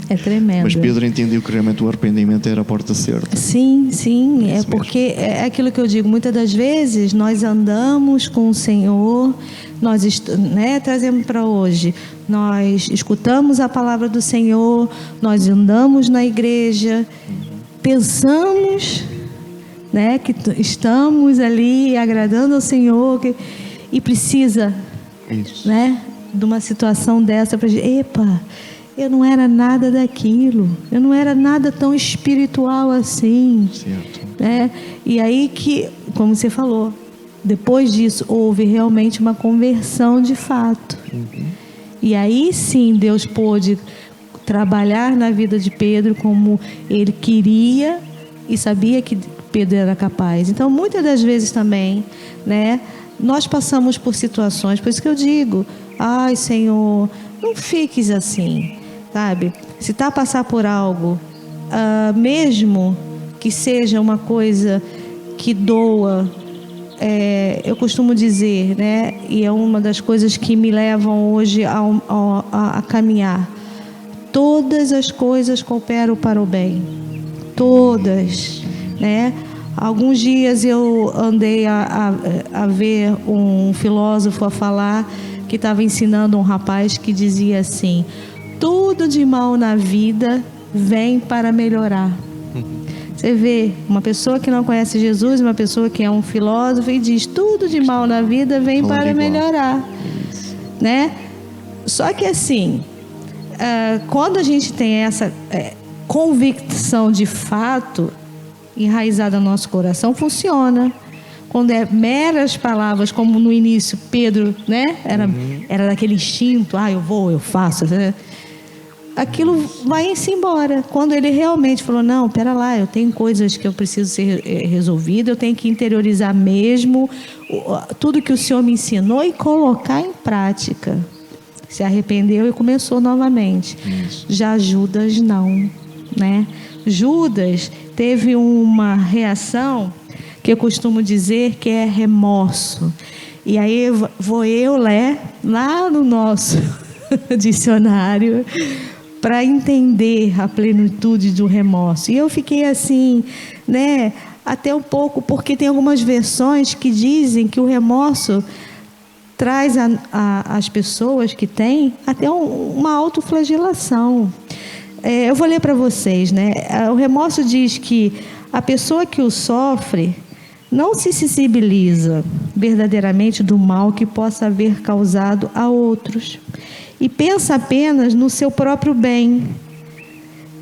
É tremendo. Mas Pedro entendeu que realmente o arrependimento era a porta certa. Sim, é porque é aquilo que eu digo, muitas das vezes nós andamos com o Senhor, nós trazemos para hoje, nós escutamos a palavra do Senhor, nós andamos na igreja, pensamos, né, que estamos ali agradando ao Senhor, e precisa, né, de uma situação dessa para dizer, eu não era nada daquilo, eu não era nada tão espiritual assim. Certo. Né? E aí que, como você falou, depois disso houve realmente uma conversão de fato. E aí sim Deus pôde trabalhar na vida de Pedro como ele queria e sabia que Pedro era capaz. Então muitas das vezes também, né, nós passamos por situações, por isso que eu digo, ai Senhor, não fiques assim, sabe? Se está a passar por algo, mesmo que seja uma coisa que doa, eu costumo dizer, né? E é uma das coisas que me levam hoje a caminhar. Todas as coisas cooperam para o bem. Todas, né? Alguns dias eu andei a ver um filósofo a falar, que estava ensinando um rapaz que dizia assim: tudo de mal na vida vem para melhorar. Você vê uma pessoa que não conhece Jesus, uma pessoa que é um filósofo, e diz: tudo de mal na vida vem para melhorar, né? Só que assim, quando a gente tem essa convicção de fato enraizada no nosso coração, funciona. Quando é meras palavras, como no início Pedro, né? Era daquele instinto, eu vou, eu faço, né? Aquilo vai-se embora. Quando ele realmente falou: não, pera lá, eu tenho coisas que eu preciso ser resolvida, eu tenho que interiorizar mesmo tudo que o Senhor me ensinou e colocar em prática. Se arrependeu e começou novamente. Isso. Já Judas não, né? Judas teve uma reação que eu costumo dizer que é remorso. E aí vou eu ler lá no nosso dicionário para entender a plenitude do remorso. E eu fiquei assim, né, até um pouco, porque tem algumas versões que dizem que o remorso traz às pessoas que têm até uma autoflagelação. Eu vou ler para vocês, né? O remorso diz que a pessoa que o sofre não se sensibiliza verdadeiramente do mal que possa haver causado a outros e pensa apenas no seu próprio bem.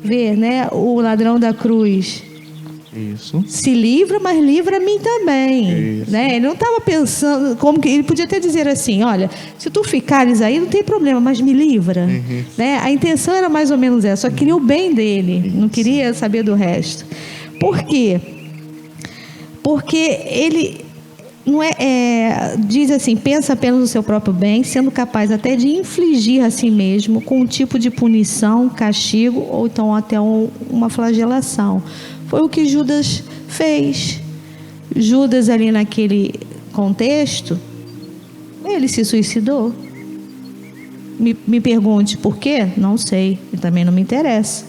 Vê, né? O ladrão da cruz. Isso. Se livra, mas livra a mim também. Isso. Né? Ele não estava pensando, como que ele podia até dizer assim: olha, se tu ficares aí, não tem problema, mas me livra. Né? A intenção era mais ou menos essa, só queria o bem dele, não queria saber do resto. Por quê? Porque ele não diz assim: pensa apenas no seu próprio bem, sendo capaz até de infligir a si mesmo com um tipo de punição, castigo ou então até uma flagelação. Foi o que Judas fez. Judas, ali naquele contexto, ele se suicidou. Me pergunte por quê? Não sei, e também não me interessa.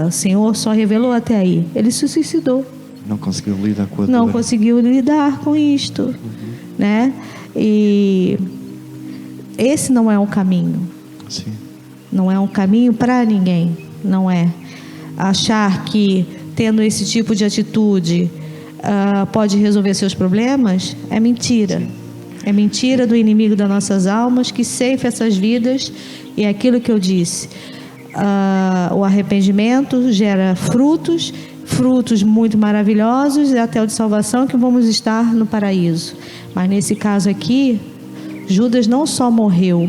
O Senhor só revelou até aí. Ele se suicidou. Não conseguiu lidar com a dor. Não conseguiu lidar com isto, né? E esse não é um caminho. Sim. Não é um caminho para ninguém. Não é. Achar que tendo esse tipo de atitude pode resolver seus problemas é mentira. Sim. É mentira do inimigo das nossas almas que ceifa essas vidas. E é aquilo que eu disse: o arrependimento gera frutos muito maravilhosos e até o de salvação, que vamos estar no paraíso. Mas nesse caso aqui, Judas não só morreu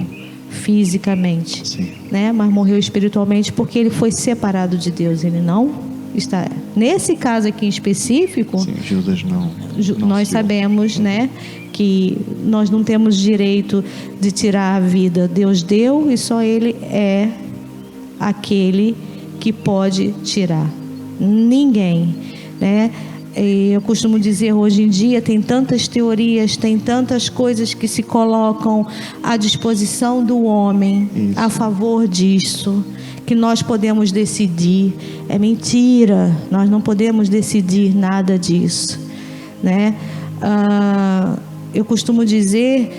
fisicamente, sim, né, mas morreu espiritualmente, porque ele foi separado de Deus. Ele não está. Nesse caso aqui em específico, sim, Judas não nós sabemos, né, que nós não temos direito de tirar a vida. Deus deu e só Ele é aquele que pode tirar. Ninguém, né? Eu costumo dizer, hoje em dia tem tantas teorias, tem tantas coisas que se colocam à disposição do homem. Isso. A favor disso, que nós podemos decidir. É mentira, nós não podemos decidir nada disso, né? Eu costumo dizer,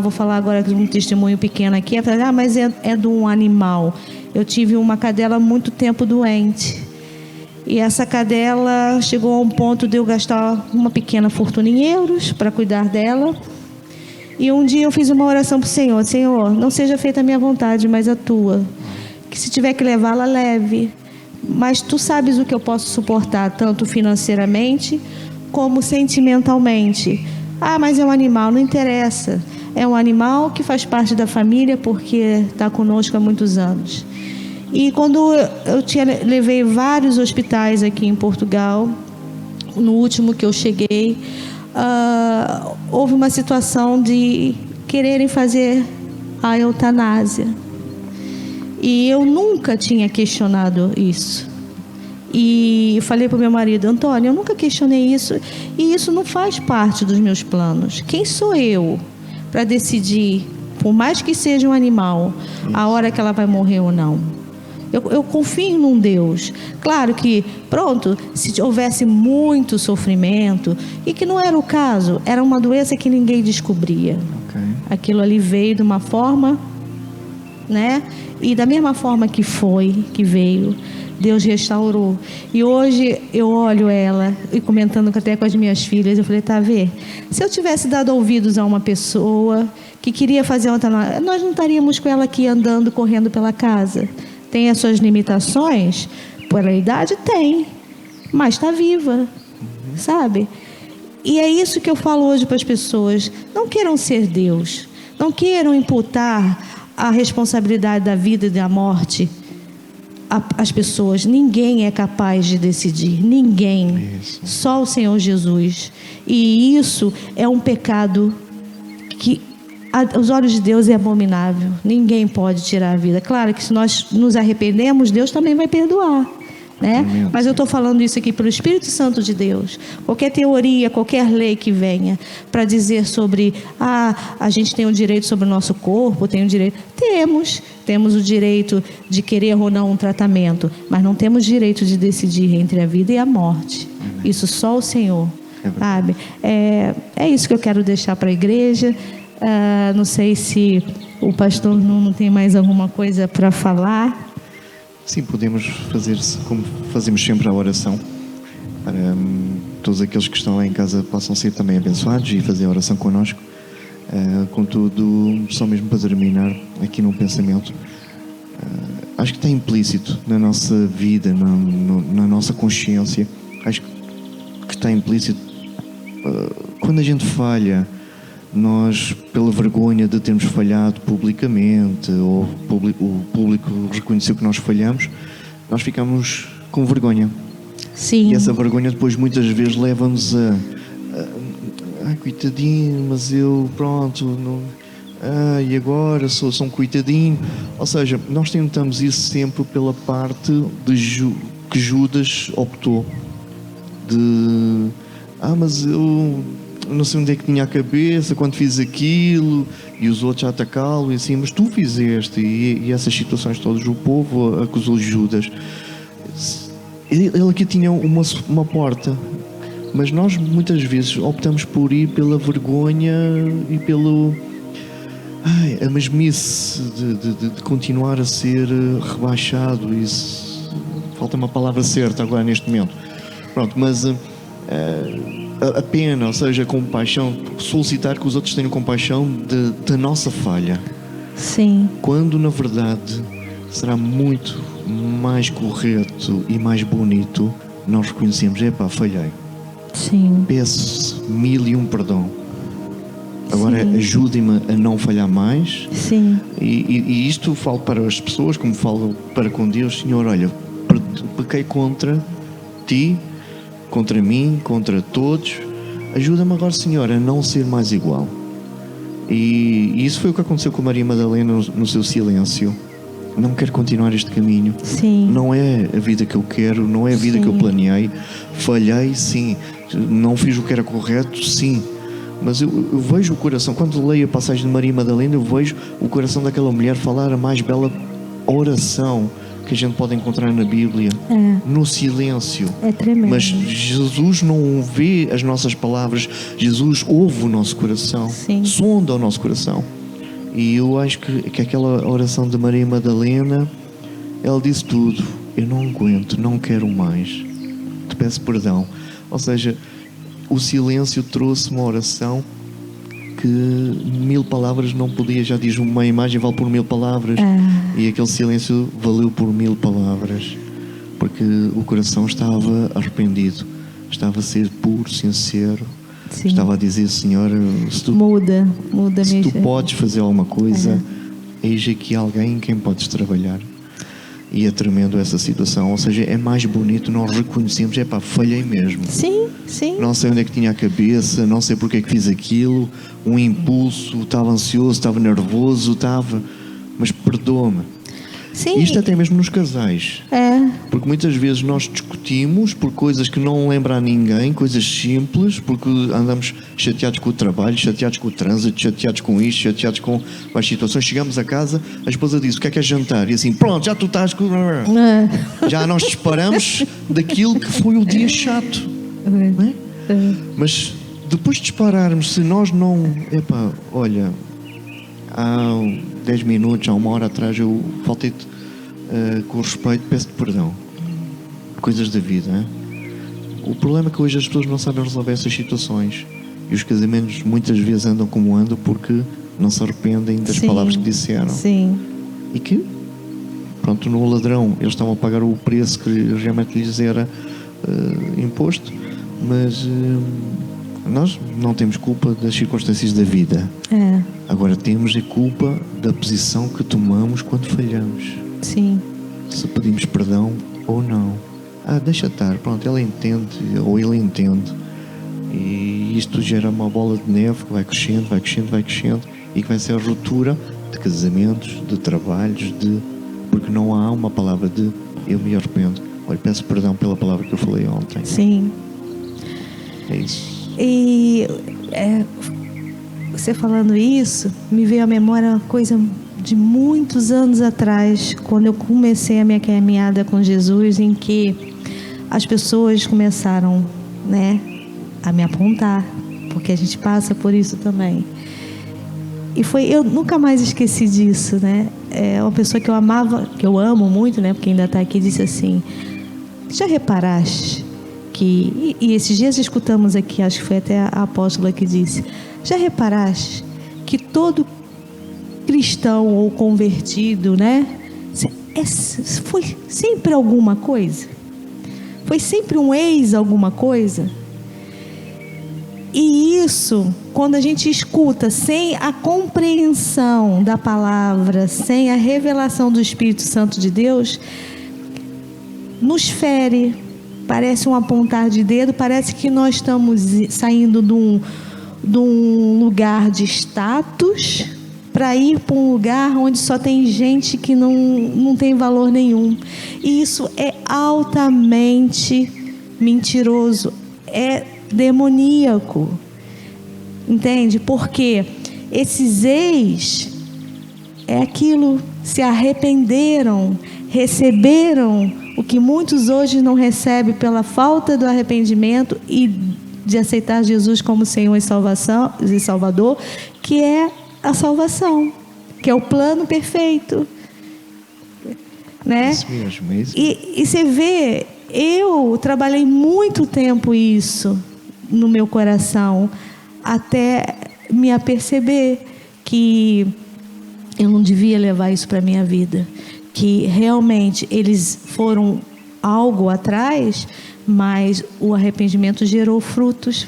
vou falar agora de um testemunho pequeno aqui, mas é de um animal. Eu tive uma cadela muito tempo doente. E essa cadela chegou a um ponto de eu gastar uma pequena fortuna em euros para cuidar dela. E um dia eu fiz uma oração para o Senhor: Senhor, não seja feita a minha vontade, mas a tua. Que se tiver que levá-la, leve. Mas tu sabes o que eu posso suportar, tanto financeiramente como sentimentalmente. Mas é um animal, não interessa. É um animal que faz parte da família porque está conosco há muitos anos. E quando levei vários hospitais aqui em Portugal, no último que eu cheguei, houve uma situação de quererem fazer a eutanásia. E eu nunca tinha questionado isso. E falei para o meu marido: Antônio, eu nunca questionei isso, e isso não faz parte dos meus planos. Quem sou eu para decidir, por mais que seja um animal, a hora que ela vai morrer ou não? Eu confio num Deus. Claro que, pronto, se houvesse muito sofrimento, e que não era o caso, era uma doença que ninguém descobria. Okay. Aquilo ali veio de uma forma, né? E da mesma forma que veio, Deus restaurou. E hoje eu olho ela, e comentando até com as minhas filhas, eu falei: tá, vê, se eu tivesse dado ouvidos a uma pessoa que queria fazer outra, nós não estaríamos com ela aqui andando, correndo pela casa. Tem as suas limitações, pela idade tem, mas está viva, sabe? E é isso que eu falo hoje para as pessoas: não queiram ser Deus, não queiram imputar a responsabilidade da vida e da morte às pessoas. Ninguém é capaz de decidir, ninguém, só o Senhor Jesus. E isso é um pecado que aos olhos de Deus é abominável. Ninguém pode tirar a vida. Claro que se nós nos arrependemos, Deus também vai perdoar, né? Mas eu estou falando isso aqui pelo Espírito Santo de Deus. Qualquer teoria, qualquer lei que venha para dizer sobre a gente tem o direito sobre o nosso corpo, tem o direito. Temos o direito de querer ou não um tratamento, mas não temos direito de decidir entre a vida e a morte. Isso só o Senhor, sabe? É isso que eu quero deixar para a igreja. Não sei se o pastor não tem mais alguma coisa para falar. Sim, podemos fazer como fazemos sempre a oração, para todos aqueles que estão lá em casa possam ser também abençoados e fazer a oração connosco. Contudo, só mesmo para terminar aqui num pensamento, acho que está implícito na nossa vida, na nossa consciência. Acho que está implícito quando a gente falha. Nós, pela vergonha de termos falhado publicamente, ou o público reconheceu que nós falhamos, nós ficamos com vergonha. Sim. E essa vergonha depois muitas vezes leva-nos ai, coitadinho, mas eu, pronto, não, e agora sou um coitadinho. Ou seja, nós tentamos isso sempre pela parte que Judas optou. Mas eu não sei onde é que tinha a cabeça quando fiz aquilo, e os outros a atacá-lo e assim, mas tu fizeste, e essas situações todas, o povo acusou Judas. Ele aqui tinha uma porta, mas nós muitas vezes optamos por ir pela vergonha e pelo a mesmice de continuar a ser rebaixado. Isso, falta uma palavra certa agora neste momento, pronto, mas a pena, ou seja, a compaixão, solicitar que os outros tenham compaixão da nossa falha. Sim. Quando na verdade será muito mais correto e mais bonito nós reconhecemos: falhei. Sim. Peço 1001 perdão. Agora Sim. Ajude-me a não falhar mais. Sim. E isto falo para as pessoas como falo para com Deus: Senhor, olha, pequei contra Ti, contra mim, contra todos. Ajuda-me agora, Senhor, a não ser mais igual. E isso foi o que aconteceu com Maria Madalena no seu silêncio. Não quero continuar este caminho. Sim. Não é a vida que eu quero, não é a vida que eu planeei. Falhei, sim. Não fiz o que era correto, sim. Mas eu vejo o coração, quando leio a passagem de Maria Madalena, eu vejo o coração daquela mulher falar a mais bela oração que a gente pode encontrar na Bíblia, no silêncio. É tremendo. Mas Jesus não vê as nossas palavras, Jesus ouve o nosso coração. Sim. Sonda o nosso coração. E eu acho que aquela oração de Maria Madalena, ela disse tudo: eu não aguento, não quero mais, te peço perdão. Ou seja, o silêncio trouxe uma oração que 1000 palavras não podia. Já diz, uma imagem vale por 1000 palavras. E aquele silêncio valeu por 1000 palavras, porque o coração estava arrependido, estava a ser puro, sincero. Sim. Estava a dizer: Senhor, se tu podes fazer alguma coisa, eis aqui alguém em quem podes trabalhar. E é tremendo essa situação. Ou seja, é mais bonito nós reconhecermos, falhei mesmo. Sim, sim. Não sei onde é que tinha a cabeça, não sei porque é que fiz aquilo, um impulso, estava ansioso, estava nervoso, mas perdoa-me. Sim. Isto até mesmo nos casais. Porque muitas vezes nós discutimos por coisas que não lembram a ninguém, coisas simples, porque andamos chateados com o trabalho, chateados com o trânsito, chateados com isto, chateados com as situações. Chegamos a casa, a esposa diz: o que é jantar? E assim, pronto, já tu estás com... Já nós disparamos daquilo que foi o dia chato. Não é? Mas depois de dispararmos, se nós não... olha, há 10 minutos, há 1 hora atrás eu faltei-te com respeito, peço-te perdão. Coisas da vida, hein? O problema é que hoje as pessoas não sabem resolver essas situações, e os casamentos muitas vezes andam como andam porque não se arrependem das palavras que disseram. Sim. E que, pronto, no ladrão eles estavam a pagar o preço que realmente lhes era imposto, mas nós não temos culpa das circunstâncias da vida. Agora temos a culpa da posição que tomamos quando falhamos. Sim. Se pedimos perdão ou não. Deixa estar, pronto, ela entende ou ele entende. E isto gera uma bola de neve que vai crescendo, vai crescendo, vai crescendo, e que vai ser a ruptura de casamentos, de trabalhos, porque não há uma palavra de eu me arrependo. Olha, peço perdão pela palavra que eu falei ontem. Sim. É isso. E você falando isso, me veio à memória uma coisa de muitos anos atrás, quando eu comecei a minha caminhada com Jesus, em que as pessoas começaram, né, a me apontar, porque a gente passa por isso também. E eu nunca mais esqueci disso, né? Uma pessoa que eu amava, que eu amo muito, né, porque ainda está aqui, disse assim: já reparaste que... E esses dias escutamos aqui, acho que foi até a apóstola que disse: já reparaste que todo cristão ou convertido, né, foi sempre alguma coisa? Foi sempre um ex alguma coisa? E isso, quando a gente escuta sem a compreensão da palavra, sem a revelação do Espírito Santo de Deus, nos fere. Parece um apontar de dedo, parece que nós estamos saindo de um lugar de status para ir para um lugar onde só tem gente que não tem valor nenhum. E isso é altamente mentiroso, é demoníaco, entende? Porque esses ex é aquilo, se arrependeram, receberam o que muitos hoje não recebem pela falta do arrependimento e de aceitar Jesus como Senhor e Salvador, que é a salvação, que é o plano perfeito, né? Isso mesmo, isso. E você vê, eu trabalhei muito tempo isso no meu coração, até me aperceber que eu não devia levar isso para a minha vida, que realmente eles foram algo atrás, mas o arrependimento gerou frutos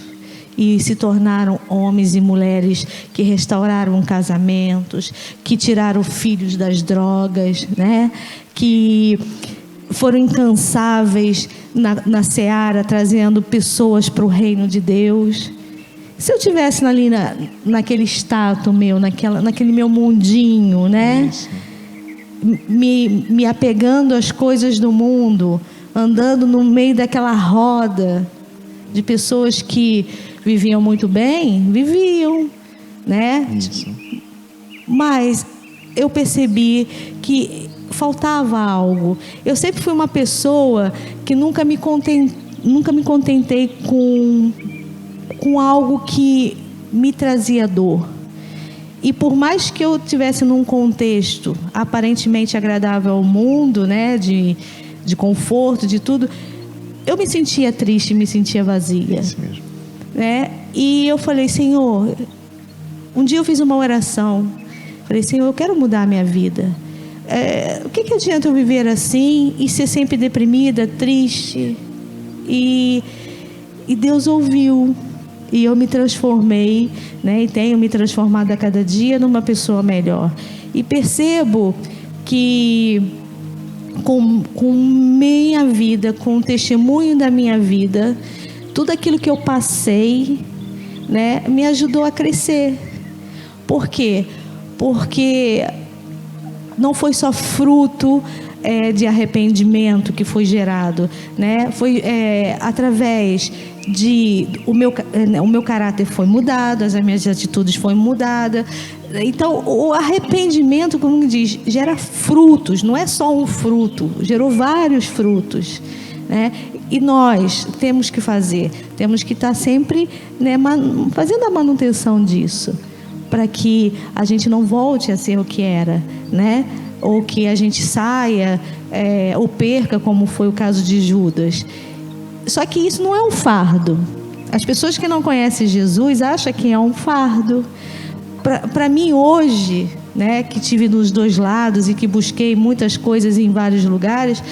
e se tornaram homens e mulheres que restauraram casamentos, que tiraram filhos das drogas, né? Que foram incansáveis na seara, trazendo pessoas para o reino de Deus. Se eu tivesse ali naquele status meu, naquele meu mundinho, né? Me apegando às coisas do mundo, andando no meio daquela roda de pessoas que viviam muito bem, né? Isso. Mas eu percebi que faltava algo. Eu sempre fui uma pessoa que nunca me contentei com algo que me trazia dor. E por mais que eu estivesse num contexto aparentemente agradável ao mundo, né, de conforto, de tudo, eu me sentia triste, me sentia vazia. Isso mesmo. Né? E eu falei: Senhor, um dia eu fiz uma oração, falei: Senhor, eu quero mudar a minha vida. O que adianta eu viver assim e ser sempre deprimida, triste? E Deus ouviu, e eu me transformei, né? E tenho me transformado a cada dia numa pessoa melhor. E percebo que com minha vida, com o testemunho da minha vida, tudo aquilo que eu passei, né, me ajudou a crescer. Por quê? Porque não foi só fruto de arrependimento que foi gerado, né? Foi através de o meu caráter foi mudado, as minhas atitudes foram mudadas. Então, o arrependimento, como diz, gera frutos, não é só um fruto, gerou vários frutos, né? E nós temos que estar sempre, né, fazendo a manutenção disso, para que a gente não volte a ser o que era, né? Ou que a gente saia ou perca, como foi o caso de Judas. Só que isso não é um fardo. As pessoas que não conhecem Jesus acham que é um fardo. Para mim hoje, né, que tive nos dois lados e que busquei muitas coisas em vários lugares,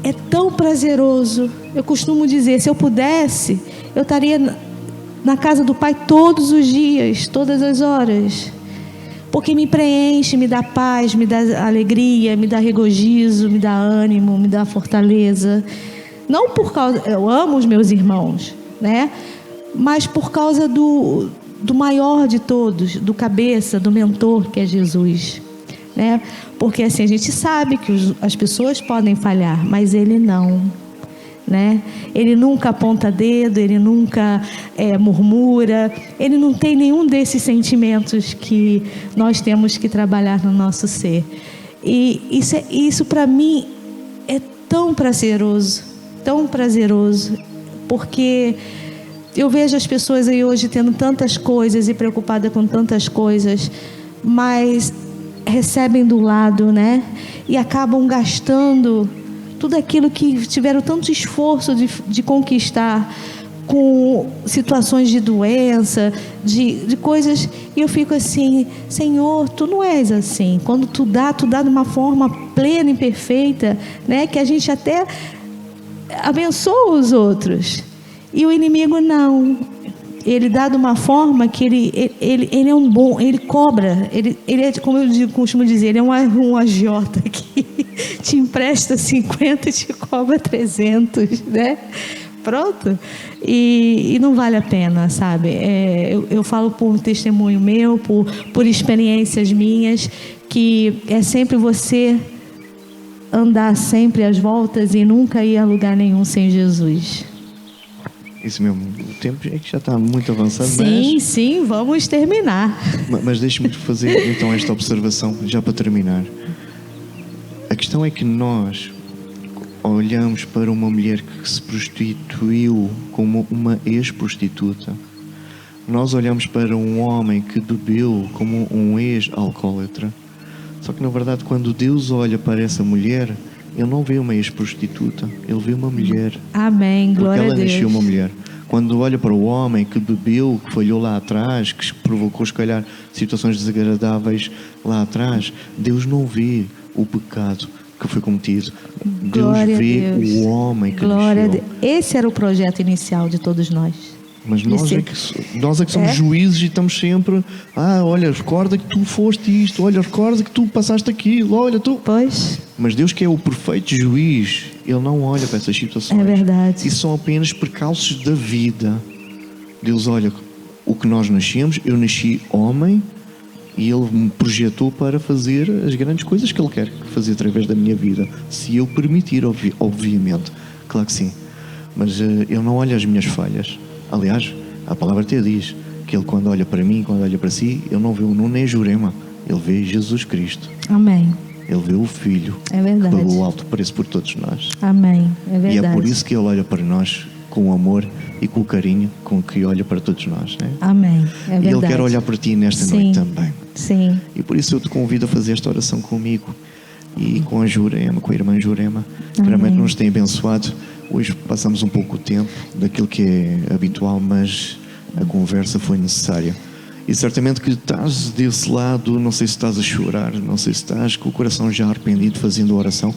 é tão prazeroso. Eu costumo dizer, se eu pudesse, eu estaria na casa do Pai todos os dias, todas as horas, porque me preenche, me dá paz, me dá alegria, me dá regozijo, me dá ânimo, me dá fortaleza. Não por causa, eu amo os meus irmãos, né? Mas por causa do maior de todos, do cabeça, do mentor, que é Jesus, né? Porque assim, a gente sabe que as pessoas podem falhar, mas ele não, né? Ele nunca aponta dedo, ele nunca murmura, ele não tem nenhum desses sentimentos que nós temos que trabalhar no nosso ser. E isso para mim é tão prazeroso, porque eu vejo as pessoas aí hoje tendo tantas coisas e preocupadas com tantas coisas, mas recebem do lado, né? E acabam gastando tudo aquilo que tiveram tanto esforço de conquistar, com situações de doença, de coisas. E eu fico assim, Senhor, Tu não és assim. Quando Tu dá de uma forma plena e perfeita, né? Que a gente até abençoa os outros. E o inimigo não. Ele dá de uma forma que ele é um bom, ele cobra, ele é, como eu costumo dizer, ele é um agiota que te empresta 50 e te cobra 300, né? Pronto. E não vale a pena, sabe? Eu falo por testemunho meu, por experiências minhas, que é sempre você andar sempre às voltas e nunca ir a lugar nenhum sem Jesus. Isso mesmo, o tempo é que já está muito avançado. Sim, vamos terminar. Mas deixe-me fazer então esta observação, já para terminar. A questão é que nós olhamos para uma mulher que se prostituiu como uma ex-prostituta. Nós olhamos para um homem que bebeu como um ex-alcoólatra. Só que na verdade, quando Deus olha para essa mulher, Ele não vê uma ex-prostituta, Ele vê uma mulher. Amém, glória a Deus. Porque ela nasceu uma mulher. Quando olha para o homem que bebeu, que falhou lá atrás, que provocou, se calhar, situações desagradáveis lá atrás, Deus não vê o pecado que foi cometido. Glória Deus vê a Deus. o homem que Glória nasceu. A Deus. Esse era o projeto inicial de todos nós. Mas nós é que somos juízes e estamos sempre... olha, recorda que tu foste isto. Olha, recorda que tu passaste aquilo. Olha, tu... Pois. Mas Deus, que é o perfeito juiz, Ele não olha para essas situações. É verdade. Isso são apenas percalços da vida. Deus olha o que nós nascemos. Eu nasci homem e Ele me projetou para fazer as grandes coisas que Ele quer fazer através da minha vida. Se eu permitir, obviamente. Claro que sim. Mas Ele não olha as minhas falhas. Aliás, a palavra até diz que Ele, quando olha para mim, quando olha para si, Ele não vê o nem Jurema, Ele vê Jesus Cristo. Amém. Ele vê o Filho, é verdade, que pagou o alto preço por todos nós. Amém, é verdade. E é por isso que Ele olha para nós com o amor e com o carinho com que olha para todos nós, né? Amém, é verdade. E Ele quer olhar para ti nesta noite também. Sim. E por isso eu te convido a fazer esta oração comigo e com a Jurema, com a irmã Jurema, que realmente nos tem abençoado. Hoje passamos um pouco o tempo daquilo que é habitual, mas a conversa foi necessária. E certamente que estás desse lado, não sei se estás a chorar, não sei se estás com o coração já arrependido fazendo a oração,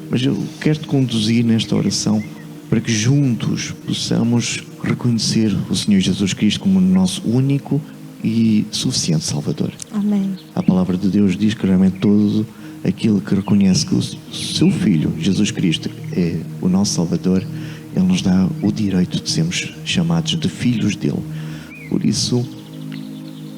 mas eu quero te conduzir nesta oração para que juntos possamos reconhecer o Senhor Jesus Cristo como o nosso único e suficiente Salvador. Amém. A palavra de Deus diz que realmente todo aquele que reconhece que o seu Filho, Jesus Cristo, é o nosso Salvador, Ele nos dá o direito de sermos chamados de filhos dele. Por isso,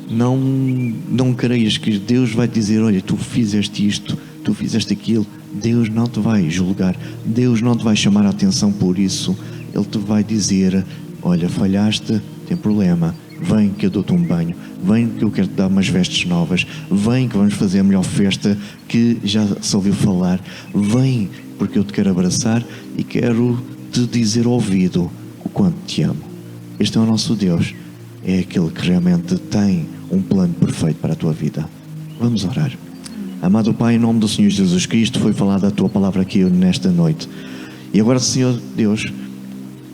não creias que Deus vai dizer: olha, tu fizeste isto, tu fizeste aquilo. Deus não te vai julgar, Deus não te vai chamar a atenção por isso. Ele te vai dizer: olha, falhaste, tem problema, vem que eu dou-te um banho, vem que eu quero te dar umas vestes novas, vem que vamos fazer a melhor festa que já se ouviu falar, vem porque eu te quero abraçar e quero te dizer ao ouvido o quanto te amo. Este é o nosso Deus, é aquele que realmente tem um plano perfeito para a tua vida. Vamos orar. Amado Pai, em nome do Senhor Jesus Cristo, foi falada a tua palavra aqui nesta noite. E agora, Senhor Deus,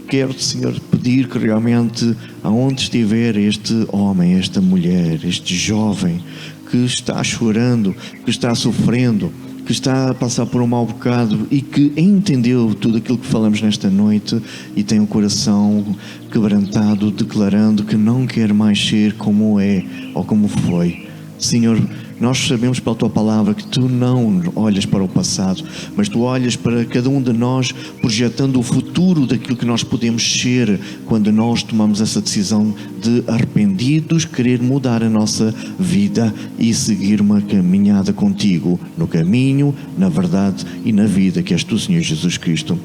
quero-te, Senhor, pedir que realmente, aonde estiver este homem, esta mulher, este jovem que está chorando, que está sofrendo, que está a passar por um mau bocado e que entendeu tudo aquilo que falamos nesta noite e tem o coração quebrantado, declarando que não quer mais ser como é ou como foi. Senhor, nós sabemos pela tua palavra que tu não olhas para o passado, mas tu olhas para cada um de nós, projetando o futuro daquilo que nós podemos ser quando nós tomamos essa decisão de, arrependidos, querer mudar a nossa vida e seguir uma caminhada contigo, no caminho, na verdade e na vida que és tu, Senhor Jesus Cristo.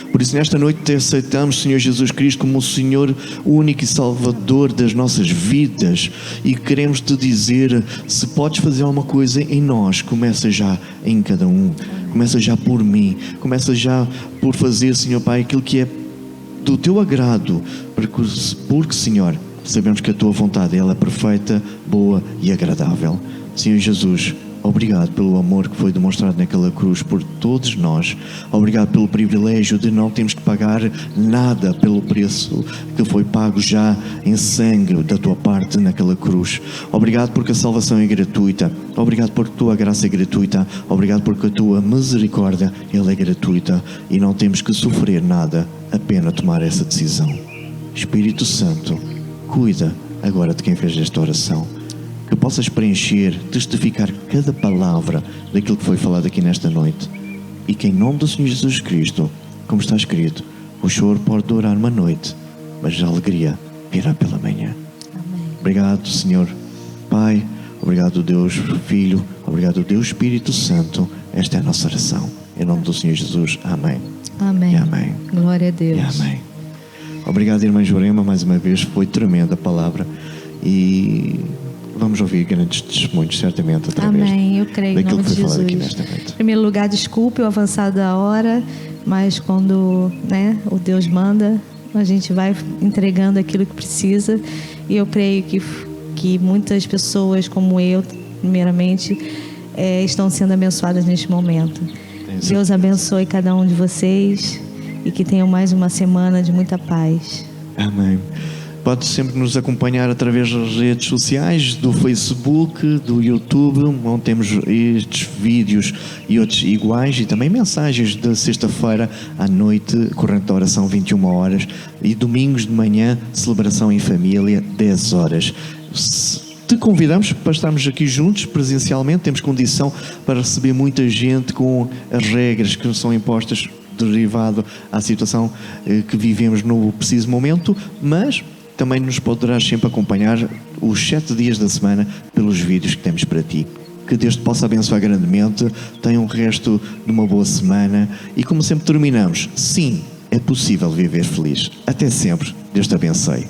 Por isso, nesta noite te aceitamos, Senhor Jesus Cristo, como o Senhor único e Salvador das nossas vidas, e queremos te dizer: se podes fazer alguma coisa em nós, começa já em cada um, começa já por mim, começa já por fazer, Senhor Pai, aquilo que é do teu agrado, porque Senhor, sabemos que a tua vontade ela é perfeita, boa e agradável. Senhor Jesus, obrigado pelo amor que foi demonstrado naquela cruz por todos nós. Obrigado pelo privilégio de não termos que pagar nada pelo preço que foi pago já em sangue da tua parte naquela cruz. Obrigado porque a salvação é gratuita. Obrigado porque a tua graça é gratuita. Obrigado porque a tua misericórdia ela é gratuita e não temos que sofrer nada, apenas tomar essa decisão. Espírito Santo, cuida agora de quem fez esta oração. Que possas preencher, testificar cada palavra daquilo que foi falado aqui nesta noite. E que em nome do Senhor Jesus Cristo, como está escrito, o choro pode durar uma noite, mas a alegria virá pela manhã. Amém. Obrigado, Senhor Pai, obrigado, Deus Filho, obrigado, Deus Espírito Santo. Esta é a nossa oração. Em nome do Senhor Jesus. Amém. Amém. E amém. Glória a Deus. E amém. Obrigado, irmã Jurema, mais uma vez. Foi tremenda a palavra. E vamos ouvir grandes testemunhos, certamente, através Amém, eu creio, em nome de Jesus. Aqui nesta noite. Em primeiro lugar, desculpe o avançado da hora, mas quando o Deus manda, a gente vai entregando aquilo que precisa. E eu creio que muitas pessoas, como eu, primeiramente, estão sendo abençoadas neste momento. Deus abençoe cada um de vocês e que tenham mais uma semana de muita paz. Amém. Pode sempre nos acompanhar através das redes sociais, do Facebook, do YouTube, onde temos estes vídeos e outros iguais, e também mensagens da sexta-feira à noite, corrente da oração 21 horas, e domingos de manhã, celebração em família, 10 horas. Te convidamos para estarmos aqui juntos presencialmente. Temos condição para receber muita gente com as regras que são impostas derivado à situação que vivemos no preciso momento, mas também nos poderás sempre acompanhar os 7 dias da semana pelos vídeos que temos para ti. Que Deus te possa abençoar grandemente. Tenha um resto de uma boa semana. E como sempre terminamos, sim, é possível viver feliz. Até sempre. Deus te abençoe.